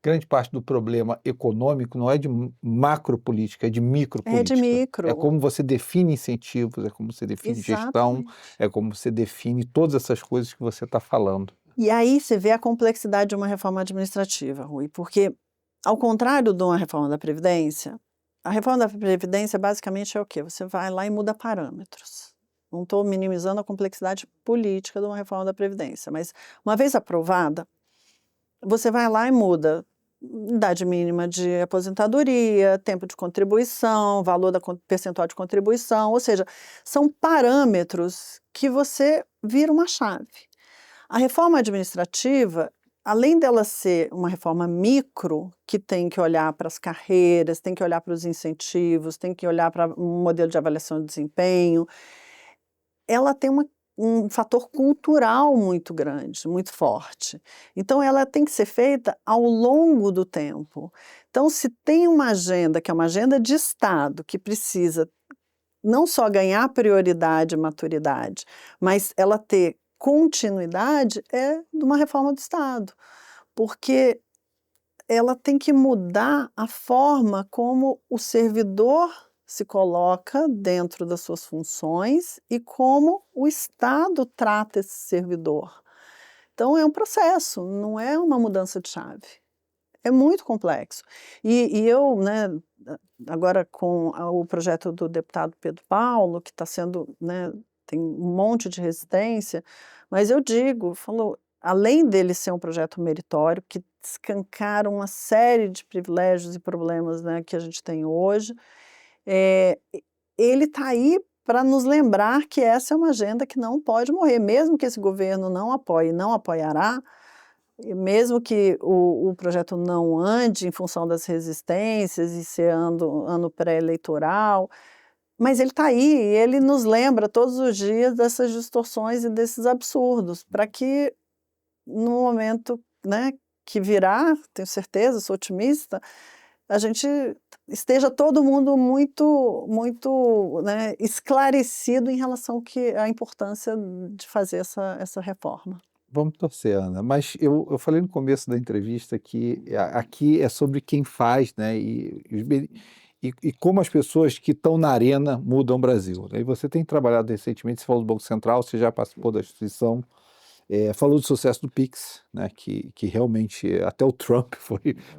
grande parte do problema econômico não é de macropolítica, é de micropolítica. É de micro. É como você define incentivos, é como você define gestão, é como você define todas essas coisas que você está falando. E aí você vê a complexidade de uma reforma administrativa, Rui, porque, ao contrário de uma reforma da Previdência, a reforma da Previdência basicamente é o quê? Você vai lá e muda parâmetros. Não estou minimizando a complexidade política de uma reforma da Previdência, mas uma vez aprovada, você vai lá e muda idade mínima de aposentadoria, tempo de contribuição, valor da percentual de contribuição, ou seja, são parâmetros que você vira uma chave. A reforma administrativa, além dela ser uma reforma micro, que tem que olhar para as carreiras, tem que olhar para os incentivos, tem que olhar para um modelo de avaliação de desempenho, ela tem um fator cultural muito grande, muito forte. Então, ela tem que ser feita ao longo do tempo. Então, se tem uma agenda, que é uma agenda de Estado, que precisa não só ganhar prioridade e maturidade, mas ela ter continuidade, é de uma reforma do Estado, porque ela tem que mudar a forma como o servidor se coloca dentro das suas funções e como o Estado trata esse servidor. Então, é um processo, não é uma mudança de chave. É muito complexo. E eu, né, agora com o projeto do deputado Pedro Paulo, que está sendo, né, tem um monte de resistência, mas eu digo, além dele ser um projeto meritório, que escancara uma série de privilégios e problemas, né, que a gente tem hoje, ele está aí para nos lembrar que essa é uma agenda que não pode morrer, mesmo que esse governo não apoie, não apoiará, e mesmo que o projeto não ande em função das resistências e ser ano pré-eleitoral, mas ele está aí e ele nos lembra todos os dias dessas distorções e desses absurdos, para que no momento, né, que virá, tenho certeza, sou otimista, a gente esteja todo mundo muito, muito, né, esclarecido em relação à importância de fazer essa reforma. Vamos torcer, Ana. Mas eu falei no começo da entrevista que aqui é sobre quem faz, né? E como as pessoas que estão na arena mudam o Brasil, né? E você tem trabalhado recentemente, você falou do Banco Central, você já participou da instituição, falou do sucesso do Pix, né? Que realmente até o Trump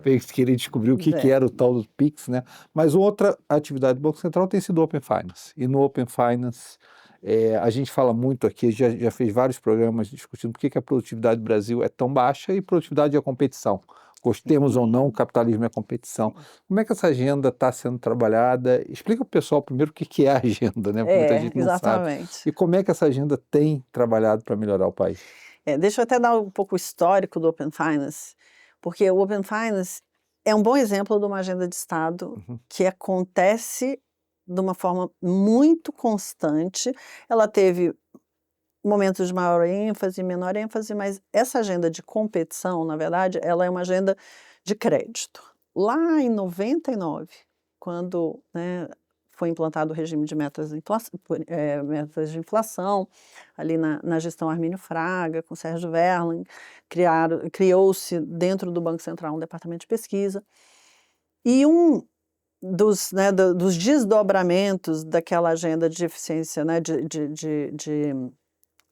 fez querer descobrir o que era o tal do Pix, né? Mas outra atividade do Banco Central tem sido o Open Finance. E no Open Finance A gente fala muito aqui, já fez vários programas discutindo por que a produtividade do Brasil é tão baixa e produtividade é competição. Gostemos ou não, o capitalismo é competição. Como é que essa agenda está sendo trabalhada? Explica para o pessoal primeiro o que é a agenda, né? Porque muita gente não sabe. Exatamente. E como é que essa agenda tem trabalhado para melhorar o país? Deixa eu até dar um pouco o histórico do Open Finance, porque o Open Finance é um bom exemplo de uma agenda de Estado que acontece de uma forma muito constante. Ela teve momentos de maior ênfase, menor ênfase, mas essa agenda de competição, na verdade, ela é uma agenda de crédito. Lá em 99, quando, né, foi implantado o regime de metas de inflação, ali na gestão Armínio Fraga, com Sérgio Verlan, criou-se dentro do Banco Central um departamento de pesquisa, e dos desdobramentos daquela agenda de eficiência, né, de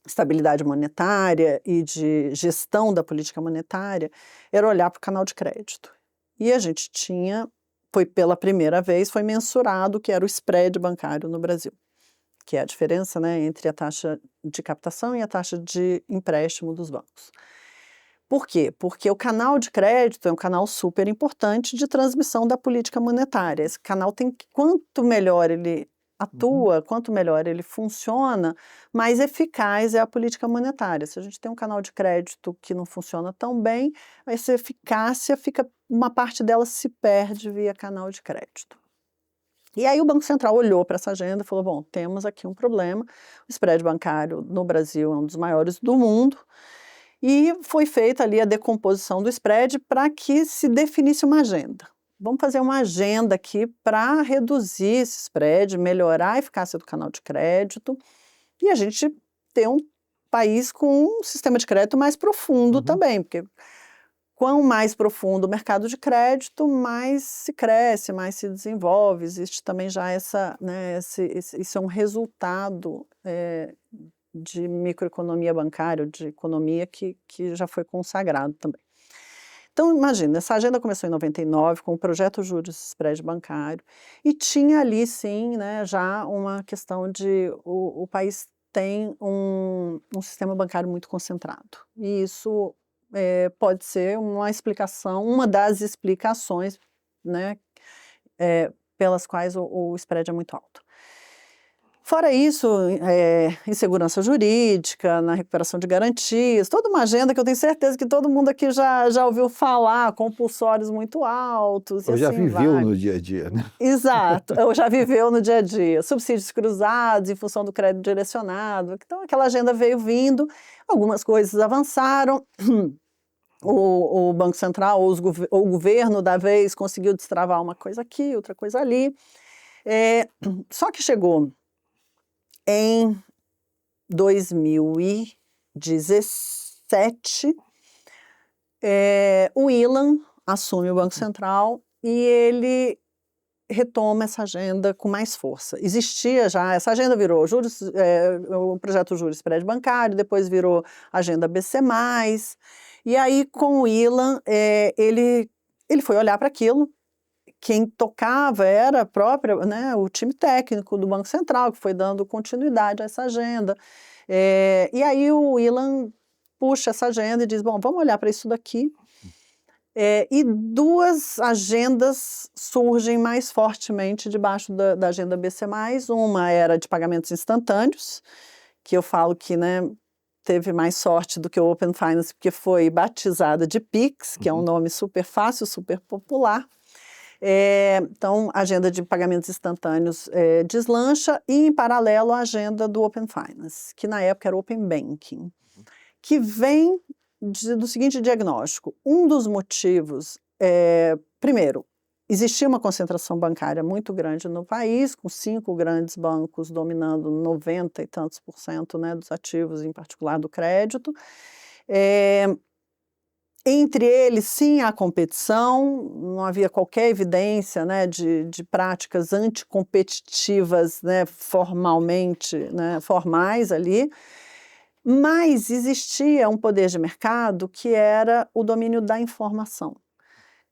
estabilidade monetária e de gestão da política monetária, era olhar para o canal de crédito. E a gente pela primeira vez, foi mensurado o que era o spread bancário no Brasil, que é a diferença, né, entre a taxa de captação e a taxa de empréstimo dos bancos. Por quê? Porque o canal de crédito é um canal super importante de transmissão da política monetária. Esse canal quanto melhor ele atua, quanto melhor ele funciona, mais eficaz é a política monetária. Se a gente tem um canal de crédito que não funciona tão bem, essa eficácia uma parte dela se perde via canal de crédito. E aí o Banco Central olhou para essa agenda e falou, bom, temos aqui um problema, o spread bancário no Brasil é um dos maiores do mundo, e foi feita ali a decomposição do spread para que se definisse uma agenda. Vamos fazer uma agenda aqui para reduzir esse spread, melhorar a eficácia do canal de crédito e a gente ter um país com um sistema de crédito mais profundo também, porque quanto mais profundo o mercado de crédito, mais se cresce, mais se desenvolve. Existe também já isso é um resultado de microeconomia bancária, de economia que já foi consagrado também. Então, imagina, essa agenda começou em 99 com o projeto Juros Spread Bancário e tinha ali, sim, né, já uma questão de o país tem um sistema bancário muito concentrado. E isso pode ser uma das explicações, né, pelas quais o spread é muito alto. Fora isso, insegurança jurídica, na recuperação de garantias, toda uma agenda que eu tenho certeza que todo mundo aqui já ouviu falar, compulsórios muito altos. Ou e já assim viveu vai. no dia a dia, né? Exato, ou já viveu no dia a dia. Subsídios cruzados em função do crédito direcionado. Então, aquela agenda veio vindo, algumas coisas avançaram. O Banco Central ou o governo da vez conseguiu destravar uma coisa aqui, outra coisa ali. Só que chegou em 2017, o Ilan assume o Banco Central e ele retoma essa agenda com mais força. Existia já, essa agenda virou o projeto Juros Spread Bancário, depois virou agenda BC+, e aí com o Ilan, ele foi olhar para aquilo. Quem tocava era o time técnico do Banco Central, que foi dando continuidade a essa agenda. E aí o Ilan puxa essa agenda e diz, bom, vamos olhar para isso daqui. E duas agendas surgem mais fortemente debaixo da agenda BC+. Uma era de pagamentos instantâneos, que eu falo que, né, teve mais sorte do que o Open Finance, porque foi batizada de PIX, que é um nome super fácil, super popular. Então, a agenda de pagamentos instantâneos deslancha e, em paralelo, a agenda do Open Finance, que na época era Open Banking, que vem do seguinte diagnóstico. Um dos motivos primeiro, existia uma concentração bancária muito grande no país, com 5 grandes bancos dominando 90 e tantos %, né, dos ativos, em particular do crédito. Entre eles, sim, há competição, não havia qualquer evidência, né, de práticas anticompetitivas, né, formais ali, mas existia um poder de mercado que era o domínio da informação.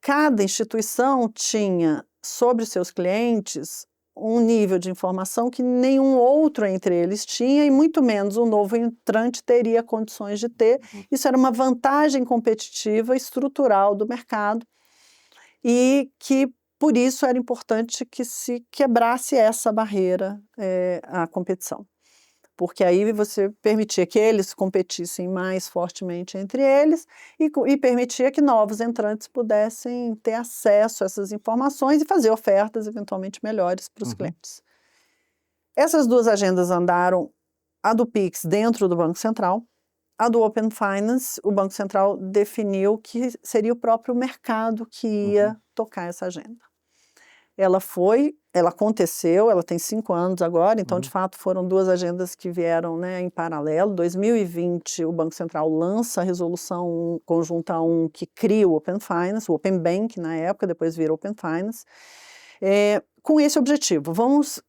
Cada instituição tinha sobre seus clientes um nível de informação que nenhum outro entre eles tinha, e muito menos o novo entrante teria condições de ter. Isso era uma vantagem competitiva estrutural do mercado, e que, por isso, era importante que se quebrasse essa barreira à competição. Porque aí você permitia que eles competissem mais fortemente entre eles e permitia que novos entrantes pudessem ter acesso a essas informações e fazer ofertas eventualmente melhores para os clientes. Essas duas agendas andaram, a do Pix dentro do Banco Central, a do Open Finance, o Banco Central definiu que seria o próprio mercado que ia tocar essa agenda. Ela aconteceu, ela tem 5 anos agora, então de fato foram duas agendas que vieram, né, em paralelo. Em 2020 o Banco Central lança a resolução conjunta 1 que cria o Open Finance, o Open Bank na época, depois vira Open Finance, com esse objetivo: vamos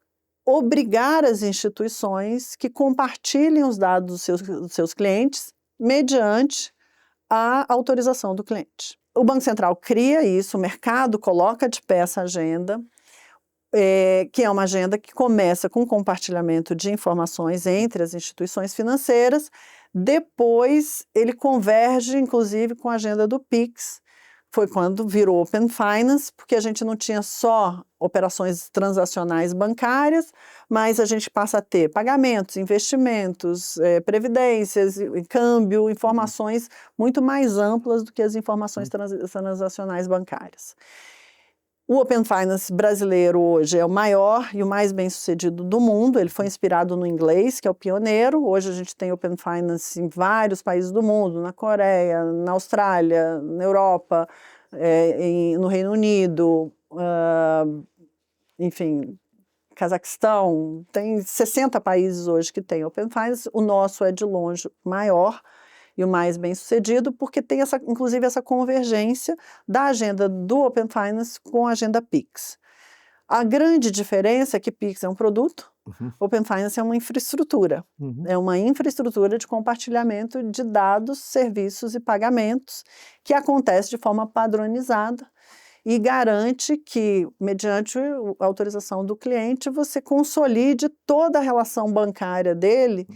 obrigar as instituições que compartilhem os dados dos seus clientes mediante a autorização do cliente. O Banco Central cria isso, o mercado coloca de pé essa agenda, que é uma agenda que começa com compartilhamento de informações entre as instituições financeiras. Depois ele converge, inclusive, com a agenda do Pix. Foi quando virou Open Finance, porque a gente não tinha só operações transacionais bancárias, mas a gente passa a ter pagamentos, investimentos, previdências, câmbio, informações muito mais amplas do que as informações transacionais bancárias. O Open Finance brasileiro hoje é o maior e o mais bem-sucedido do mundo. Ele foi inspirado no inglês, que é o pioneiro. Hoje a gente tem Open Finance em vários países do mundo, na Coreia, na Austrália, na Europa, no Reino Unido, enfim, Cazaquistão. Tem 60 países hoje que têm Open Finance. O nosso é de longe maior e o mais bem-sucedido, porque tem inclusive essa convergência da agenda do Open Finance com a agenda Pix. A grande diferença é que Pix é um produto, Open Finance é uma infraestrutura. É uma infraestrutura de compartilhamento de dados, serviços e pagamentos que acontece de forma padronizada e garante que, mediante a autorização do cliente, você consolide toda a relação bancária dele,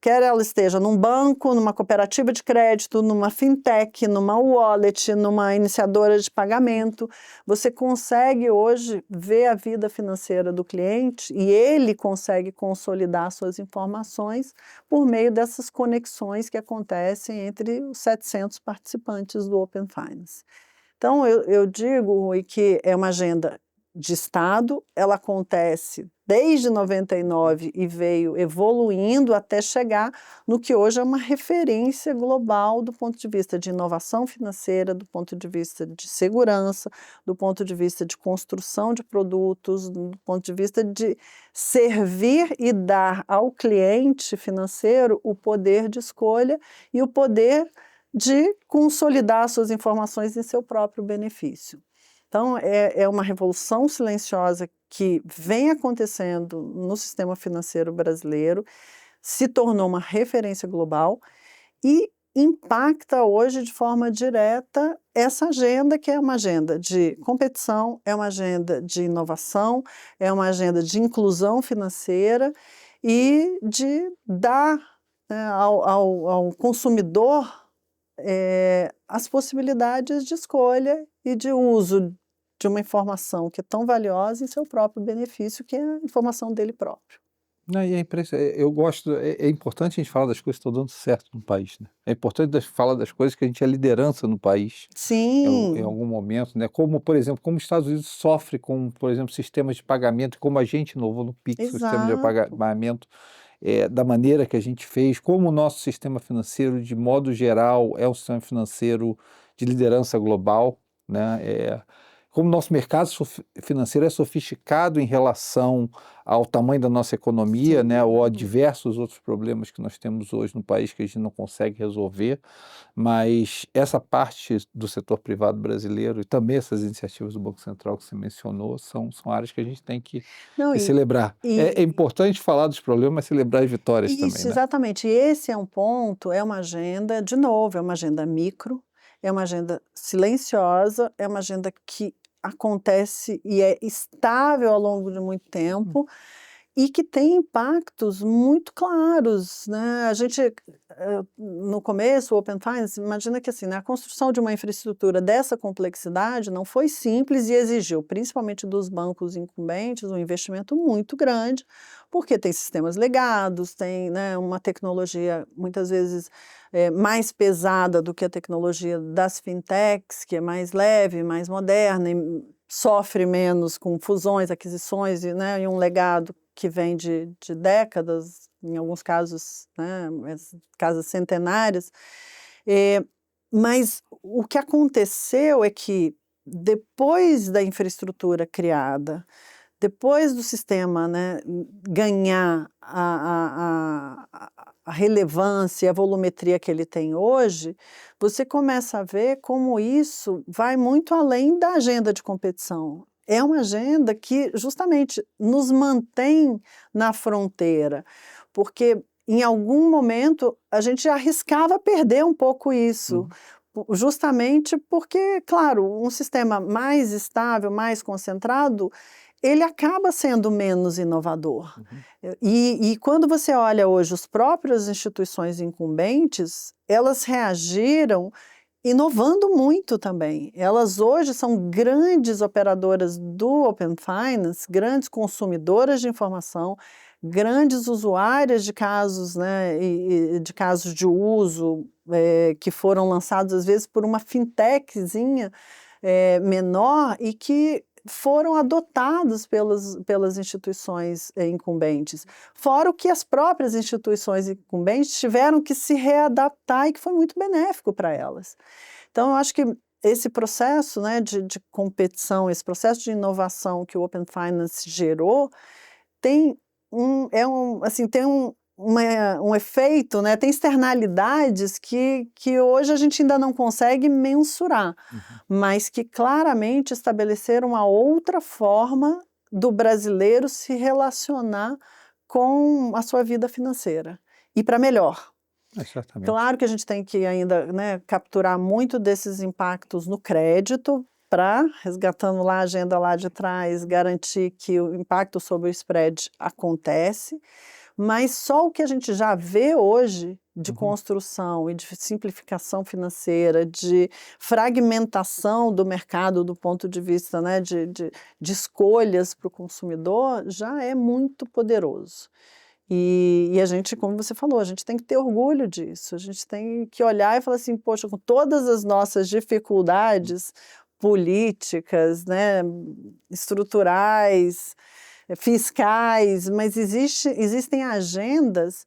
quer ela esteja num banco, numa cooperativa de crédito, numa fintech, numa wallet, numa iniciadora de pagamento. Você consegue hoje ver a vida financeira do cliente e ele consegue consolidar suas informações por meio dessas conexões que acontecem entre os 700 participantes do Open Finance. Então, eu digo, Rui, que é uma agenda de Estado, ela acontece desde 99 e veio evoluindo até chegar no que hoje é uma referência global do ponto de vista de inovação financeira, do ponto de vista de segurança, do ponto de vista de construção de produtos, do ponto de vista de servir e dar ao cliente financeiro o poder de escolha e o poder de consolidar suas informações em seu próprio benefício. Então, é uma revolução silenciosa que vem acontecendo no sistema financeiro brasileiro, se tornou uma referência global e impacta hoje de forma direta essa agenda, que é uma agenda de competição, é uma agenda de inovação, é uma agenda de inclusão financeira e de dar, né, ao consumidor as possibilidades de escolha e de uso de uma informação que é tão valiosa em seu próprio benefício, que é a informação dele próprio. Não, e eu gosto, é importante a gente falar das coisas que estão dando certo no país, né? É importante falar das coisas que a gente é liderança no país Sim. em algum momento, né? Como, por exemplo, como os Estados Unidos sofre com, por exemplo, sistemas de pagamento, como a gente inovou no Pix, o sistema de pagamento, da maneira que a gente fez, como o nosso sistema financeiro, de modo geral, é um sistema financeiro de liderança global, né? Como o nosso mercado financeiro é sofisticado em relação ao tamanho da nossa economia, né, ou a diversos outros problemas que nós temos hoje no país que a gente não consegue resolver, mas essa parte do setor privado brasileiro e também essas iniciativas do Banco Central que você mencionou são áreas que a gente tem que celebrar. É importante falar dos problemas, mas celebrar as vitórias também, né? Exatamente. Esse é um ponto, é uma agenda, de novo, é uma agenda micro, é uma agenda silenciosa, é uma agenda que acontece e é estável ao longo de muito tempo e que tem impactos muito claros, né? A gente, no começo, o Open Finance, imagina que assim, né, a construção de uma infraestrutura dessa complexidade não foi simples e exigiu, principalmente dos bancos incumbentes, um investimento muito grande, porque tem sistemas legados, tem, né, uma tecnologia muitas vezes mais pesada do que a tecnologia das fintechs, que é mais leve, mais moderna e sofre menos com fusões, aquisições e um legado que vem de décadas, em alguns casos, né, casas centenárias. Mas o que aconteceu é que, depois da infraestrutura criada, depois do sistema, né, ganhar a relevância e a volumetria que ele tem hoje, você começa a ver como isso vai muito além da agenda de competição. É uma agenda que justamente nos mantém na fronteira, porque em algum momento a gente arriscava perder um pouco isso, justamente porque, claro, um sistema mais estável, mais concentrado, ele acaba sendo menos inovador. E quando você olha hoje as próprias instituições incumbentes, elas reagiram inovando muito também. Elas hoje são grandes operadoras do Open Finance, grandes consumidoras de informação, grandes usuárias de casos, né, e de casos de uso que foram lançados às vezes por uma fintechzinha menor e que foram adotados pelas instituições incumbentes. Fora o que as próprias instituições incumbentes tiveram que se readaptar e que foi muito benéfico para elas. Então, eu acho que esse processo, né, de competição, esse processo de inovação que o Open Finance gerou, tem um efeito, né, tem externalidades que hoje a gente ainda não consegue mensurar, mas que claramente estabeleceram uma outra forma do brasileiro se relacionar com a sua vida financeira, e para melhor. Exatamente. Claro que a gente tem que ainda, né, capturar muito desses impactos no crédito, para, resgatando lá a agenda lá de trás, garantir que o impacto sobre o spread acontece, mas só o que a gente já vê hoje de construção e de simplificação financeira, de fragmentação do mercado do ponto de vista, né, de escolhas para o consumidor, já é muito poderoso. E a gente, como você falou, a gente tem que ter orgulho disso, a gente tem que olhar e falar assim, poxa, com todas as nossas dificuldades políticas, né, estruturais, fiscais, mas existem agendas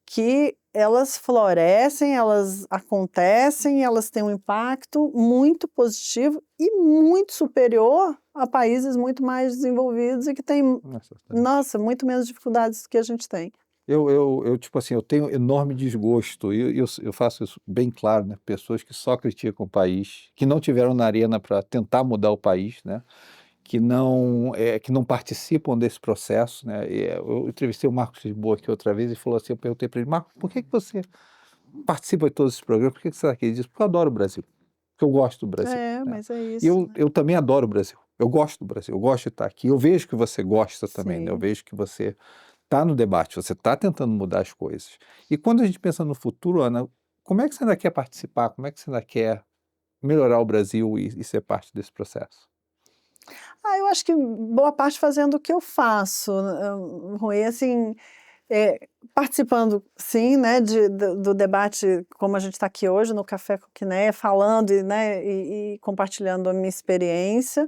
que elas florescem, elas acontecem, elas têm um impacto muito positivo e muito superior a países muito mais desenvolvidos e que têm, nossa, muito menos dificuldades do que a gente tem. Tipo assim, eu tenho enorme desgosto, e eu faço isso bem claro, né? Pessoas que só criticam o país, que não tiveram na arena para tentar mudar o país, né? Que não participam desse processo, né? Eu entrevistei o Marcos Lisboa aqui outra vez e falou assim, eu perguntei para ele, Marcos, por que você participa de todos esses programas? Por que você está aqui? Ele disse, porque eu adoro o Brasil, porque eu gosto do Brasil. Né? Mas é isso. E eu também adoro o Brasil, eu gosto do Brasil, eu gosto de estar aqui, eu vejo que você gosta também, né? Eu vejo que você está no debate, você está tentando mudar as coisas. E quando a gente pensa no futuro, Ana, como é que você ainda quer participar? Como é que você ainda quer melhorar o Brasil e ser parte desse processo? Eu acho que boa parte fazendo o que eu faço, Rui, assim, participando, sim, né, do debate, como a gente está aqui hoje no Café com Quineia, falando e compartilhando a minha experiência,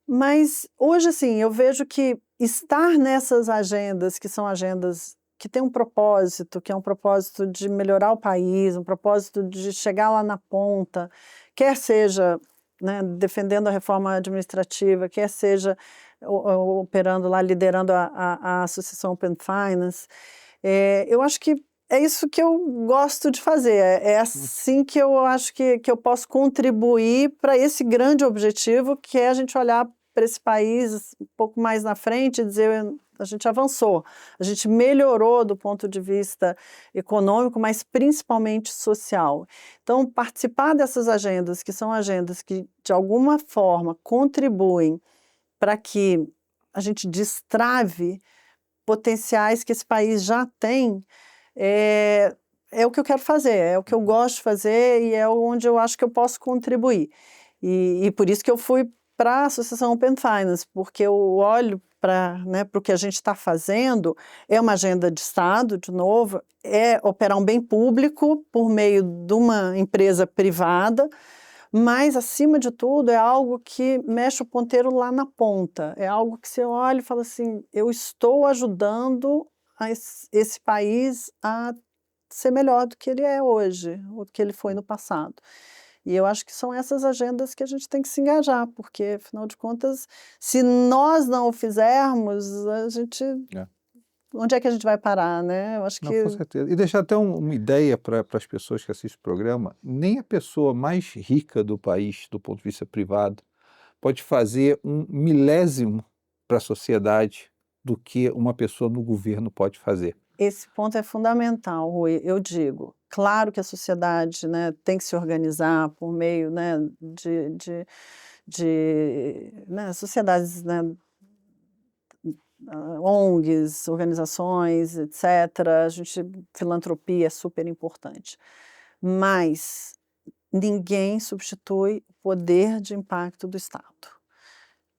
mas hoje, assim, eu vejo que estar nessas agendas, que são agendas que têm um propósito, que é um propósito de melhorar o país, um propósito de chegar lá na ponta, quer seja, né, defendendo a reforma administrativa, quer seja operando lá, liderando a Associação Open Finance, eu acho que é isso que eu gosto de fazer, é assim que eu acho que eu posso contribuir para esse grande objetivo, que é a gente olhar para esse país um pouco mais na frente e dizer, a gente avançou, a gente melhorou do ponto de vista econômico, mas principalmente social. Então, participar dessas agendas, que são agendas que, de alguma forma, contribuem para que a gente destrave potenciais que esse país já tem, é o que eu quero fazer, é o que eu gosto de fazer e é onde eu acho que eu posso contribuir. E por isso que eu fui para a Associação Open Finance, porque eu olho para, né, o que a gente está fazendo, é uma agenda de Estado, de novo, é operar um bem público por meio de uma empresa privada, mas, acima de tudo, é algo que mexe o ponteiro lá na ponta. É algo que você olha e fala assim, eu estou ajudando esse país a ser melhor do que ele é hoje, ou do que ele foi no passado. E eu acho que são essas agendas que a gente tem que se engajar, porque, afinal de contas, se nós não o fizermos, a gente... É. Onde é que a gente vai parar, né? Eu acho Não, que... com certeza. E deixar até uma ideia para as pessoas que assistem o programa, nem a pessoa mais rica do país, do ponto de vista privado, pode fazer um milésimo para a sociedade do que uma pessoa no governo pode fazer. Esse ponto é fundamental, Rui. Eu digo, claro que a sociedade, né, tem que se organizar por meio, né, né, sociedades, né, ONGs, organizações, etc. Filantropia é super importante. Mas ninguém substitui o poder de impacto do Estado.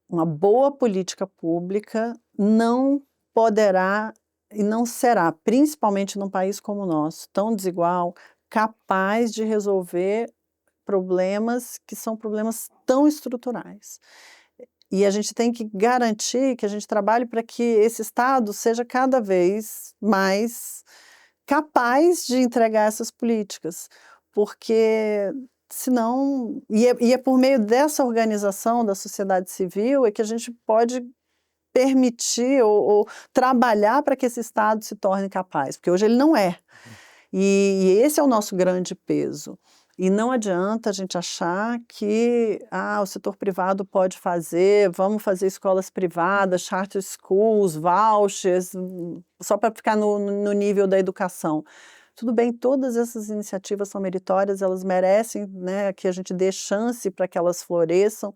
Uma boa política pública não poderá e não será, principalmente num país como o nosso, tão desigual, capaz de resolver problemas que são problemas tão estruturais. E a gente tem que garantir que a gente trabalhe para que esse Estado seja cada vez mais capaz de entregar essas políticas, porque senão... E é por meio dessa organização da sociedade civil é que a gente pode permitir ou trabalhar para que esse Estado se torne capaz, porque hoje ele não é. E esse é o nosso grande peso. E não adianta a gente achar que o setor privado pode fazer, vamos fazer escolas privadas, charter schools, vouchers, só para ficar no nível da educação. Tudo bem, todas essas iniciativas são meritórias, elas merecem, né, que a gente dê chance para que elas floresçam,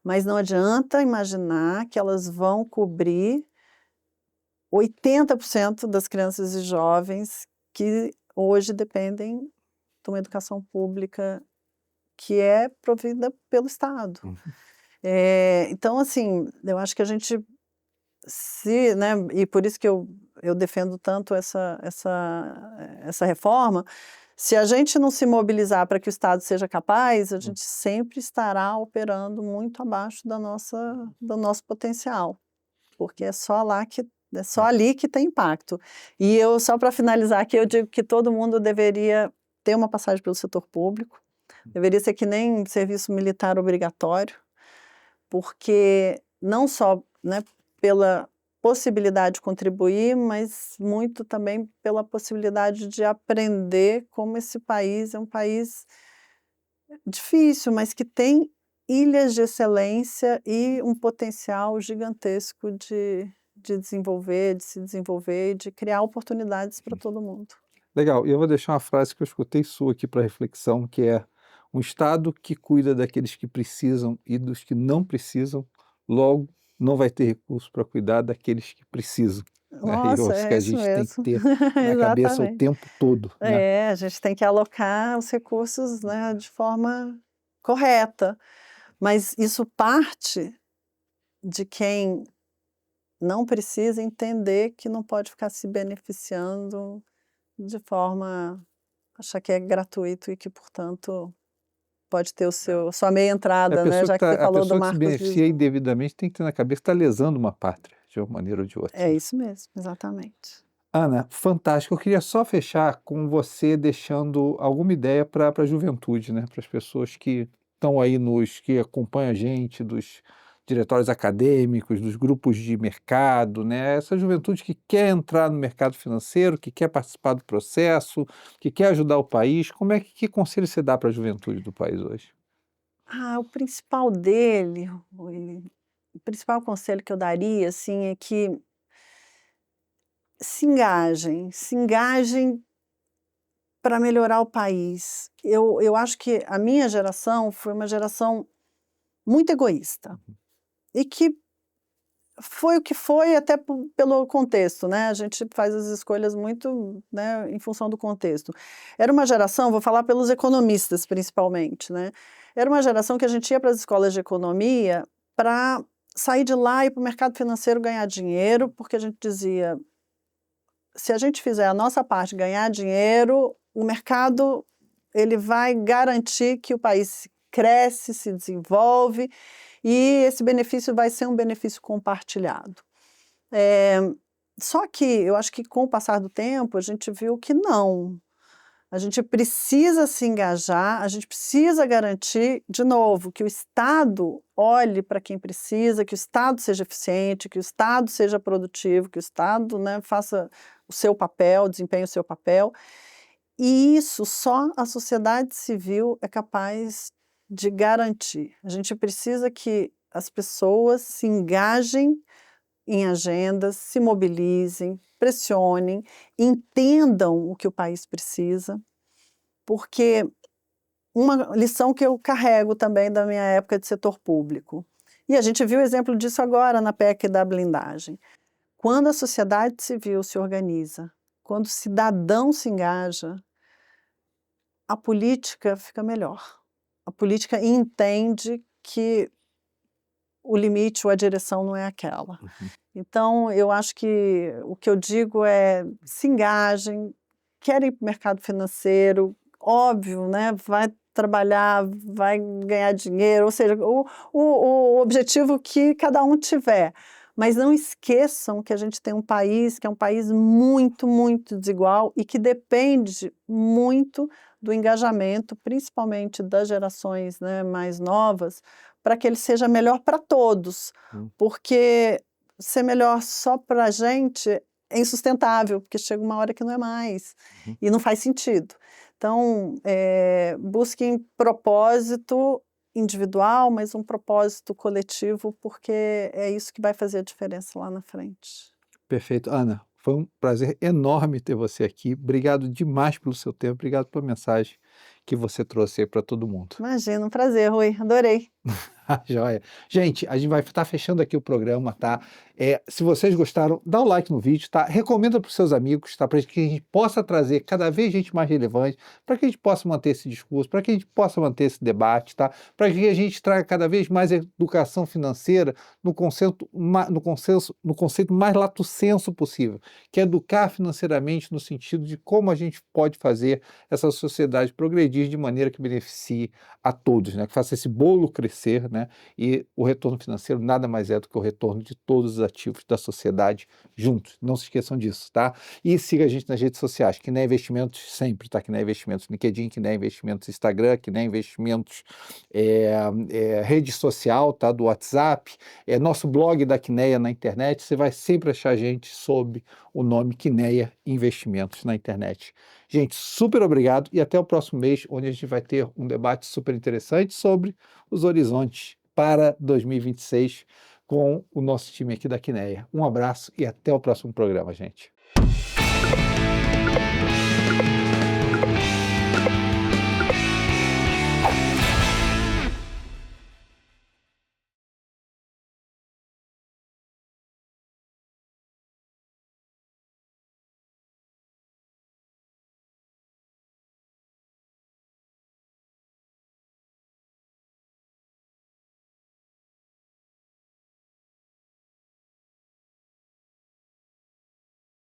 mas não adianta imaginar que elas vão cobrir 80% das crianças e jovens que hoje dependem de uma educação pública que é provida pelo Estado. Então, assim, eu acho que a gente né, e por isso que eu defendo tanto essa reforma, se a gente não se mobilizar para que o Estado seja capaz, a gente sempre estará operando muito abaixo do nosso potencial, porque é só ali que tem impacto. E só para finalizar aqui, eu digo que todo mundo deveria ter uma passagem pelo setor público, deveria ser que nem serviço militar obrigatório, porque não só, né, pela possibilidade de contribuir, mas muito também pela possibilidade de aprender como esse país é um país difícil, mas que tem ilhas de excelência e um potencial gigantesco de desenvolver, de se desenvolver e de criar oportunidades para todo mundo. Legal, e eu vou deixar uma frase que eu escutei sua aqui para reflexão, que é: um Estado que cuida daqueles que precisam e dos que não precisam, logo não vai ter recurso para cuidar daqueles que precisam. Né? E eu Nossa, acho que é a isso gente tem que mesmo. ter na cabeça o Exatamente. tempo todo. Né? A gente tem que alocar os recursos, né, de forma correta, mas isso parte de quem não precisa entender que não pode ficar se beneficiando de forma achar que é gratuito e que, portanto, pode ter sua meia entrada, né, já que você A falou do pessoa que se Marcos beneficia Lisboa. indevidamente tem que ter na cabeça que está lesando uma pátria, de uma maneira ou de outra. É isso mesmo, exatamente. Ana, fantástico. Eu queria só fechar com você deixando alguma ideia para a juventude, né? Para as pessoas que estão aí que acompanham a gente, dos diretórios acadêmicos, dos grupos de mercado, né? Essa juventude que quer entrar no mercado financeiro, que quer participar do processo, que quer ajudar o país. Que conselho você dá para a juventude do país hoje? O principal dele, o principal conselho que eu daria, assim, é que se engajem para melhorar o país. Eu acho que a minha geração foi uma geração muito egoísta e que foi o que foi até pelo contexto, né? A gente faz as escolhas muito, né, em função do contexto. Era uma geração, vou falar pelos economistas principalmente, né? Era uma geração que a gente ia para as escolas de economia para sair de lá e ir para o mercado financeiro ganhar dinheiro, porque a gente dizia, se a gente fizer a nossa parte, ganhar dinheiro, o mercado ele vai garantir que o país cresce, se desenvolve, e esse benefício vai ser um benefício compartilhado. Só que eu acho que com o passar do tempo a gente viu que não. A gente precisa se engajar, a gente precisa garantir, de novo, que o Estado olhe para quem precisa, que o Estado seja eficiente, que o Estado seja produtivo, que o Estado, né, faça o seu papel, desempenhe o seu papel. E isso só a sociedade civil é capaz de garantir. A gente precisa que as pessoas se engajem em agendas, se mobilizem, pressionem, entendam o que o país precisa, porque uma lição que eu carrego também da minha época de setor público, e a gente viu o exemplo disso agora na PEC da blindagem. Quando a sociedade civil se organiza, quando o cidadão se engaja, a política fica melhor. A política entende que o limite ou a direção não é aquela. Então, eu acho que o que eu digo é, se engajem, querem ir para o mercado financeiro, óbvio, né? Vai trabalhar, vai ganhar dinheiro, ou seja, o objetivo que cada um tiver. Mas não esqueçam que a gente tem um país que é um país muito, muito desigual e que depende muito do engajamento, principalmente das gerações, né, mais novas, para que ele seja melhor para todos. Porque ser melhor só para a gente é insustentável, porque chega uma hora que não é mais, e não faz sentido. Então, busquem propósito individual, mas um propósito coletivo, porque é isso que vai fazer a diferença lá na frente. Perfeito. Ana, foi um prazer enorme ter você aqui. Obrigado demais pelo seu tempo, obrigado pela mensagem que você trouxe aí para todo mundo. Imagina, um prazer, Rui, adorei. Joia. Gente, a gente vai estar fechando aqui o programa, tá? Se vocês gostaram, dá o like no vídeo, tá? Recomenda para os seus amigos, tá? Para que a gente possa trazer cada vez gente mais relevante, para que a gente possa manter esse discurso, para que a gente possa manter esse debate, tá? Para que a gente traga cada vez mais educação financeira no conceito mais lato sensu possível, que é educar financeiramente no sentido de como a gente pode fazer essa sociedade progredir de maneira que beneficie a todos, né? Que faça esse bolo crescer, né? E o retorno financeiro nada mais é do que o retorno de todos os ativos da sociedade juntos. Não se esqueçam disso, tá? E siga a gente nas redes sociais, que nem Investimentos sempre, tá? Que nem Investimentos LinkedIn, que nem Investimentos Instagram, que nem Investimentos rede social, tá? Do WhatsApp, nosso blog da Quineia na internet, você vai sempre achar a gente sob o nome Quineia Investimentos na internet. Gente, super obrigado e até o próximo mês, onde a gente vai ter um debate super interessante sobre os horizontes para 2026 com o nosso time aqui da Quineia. Um abraço e até o próximo programa, gente.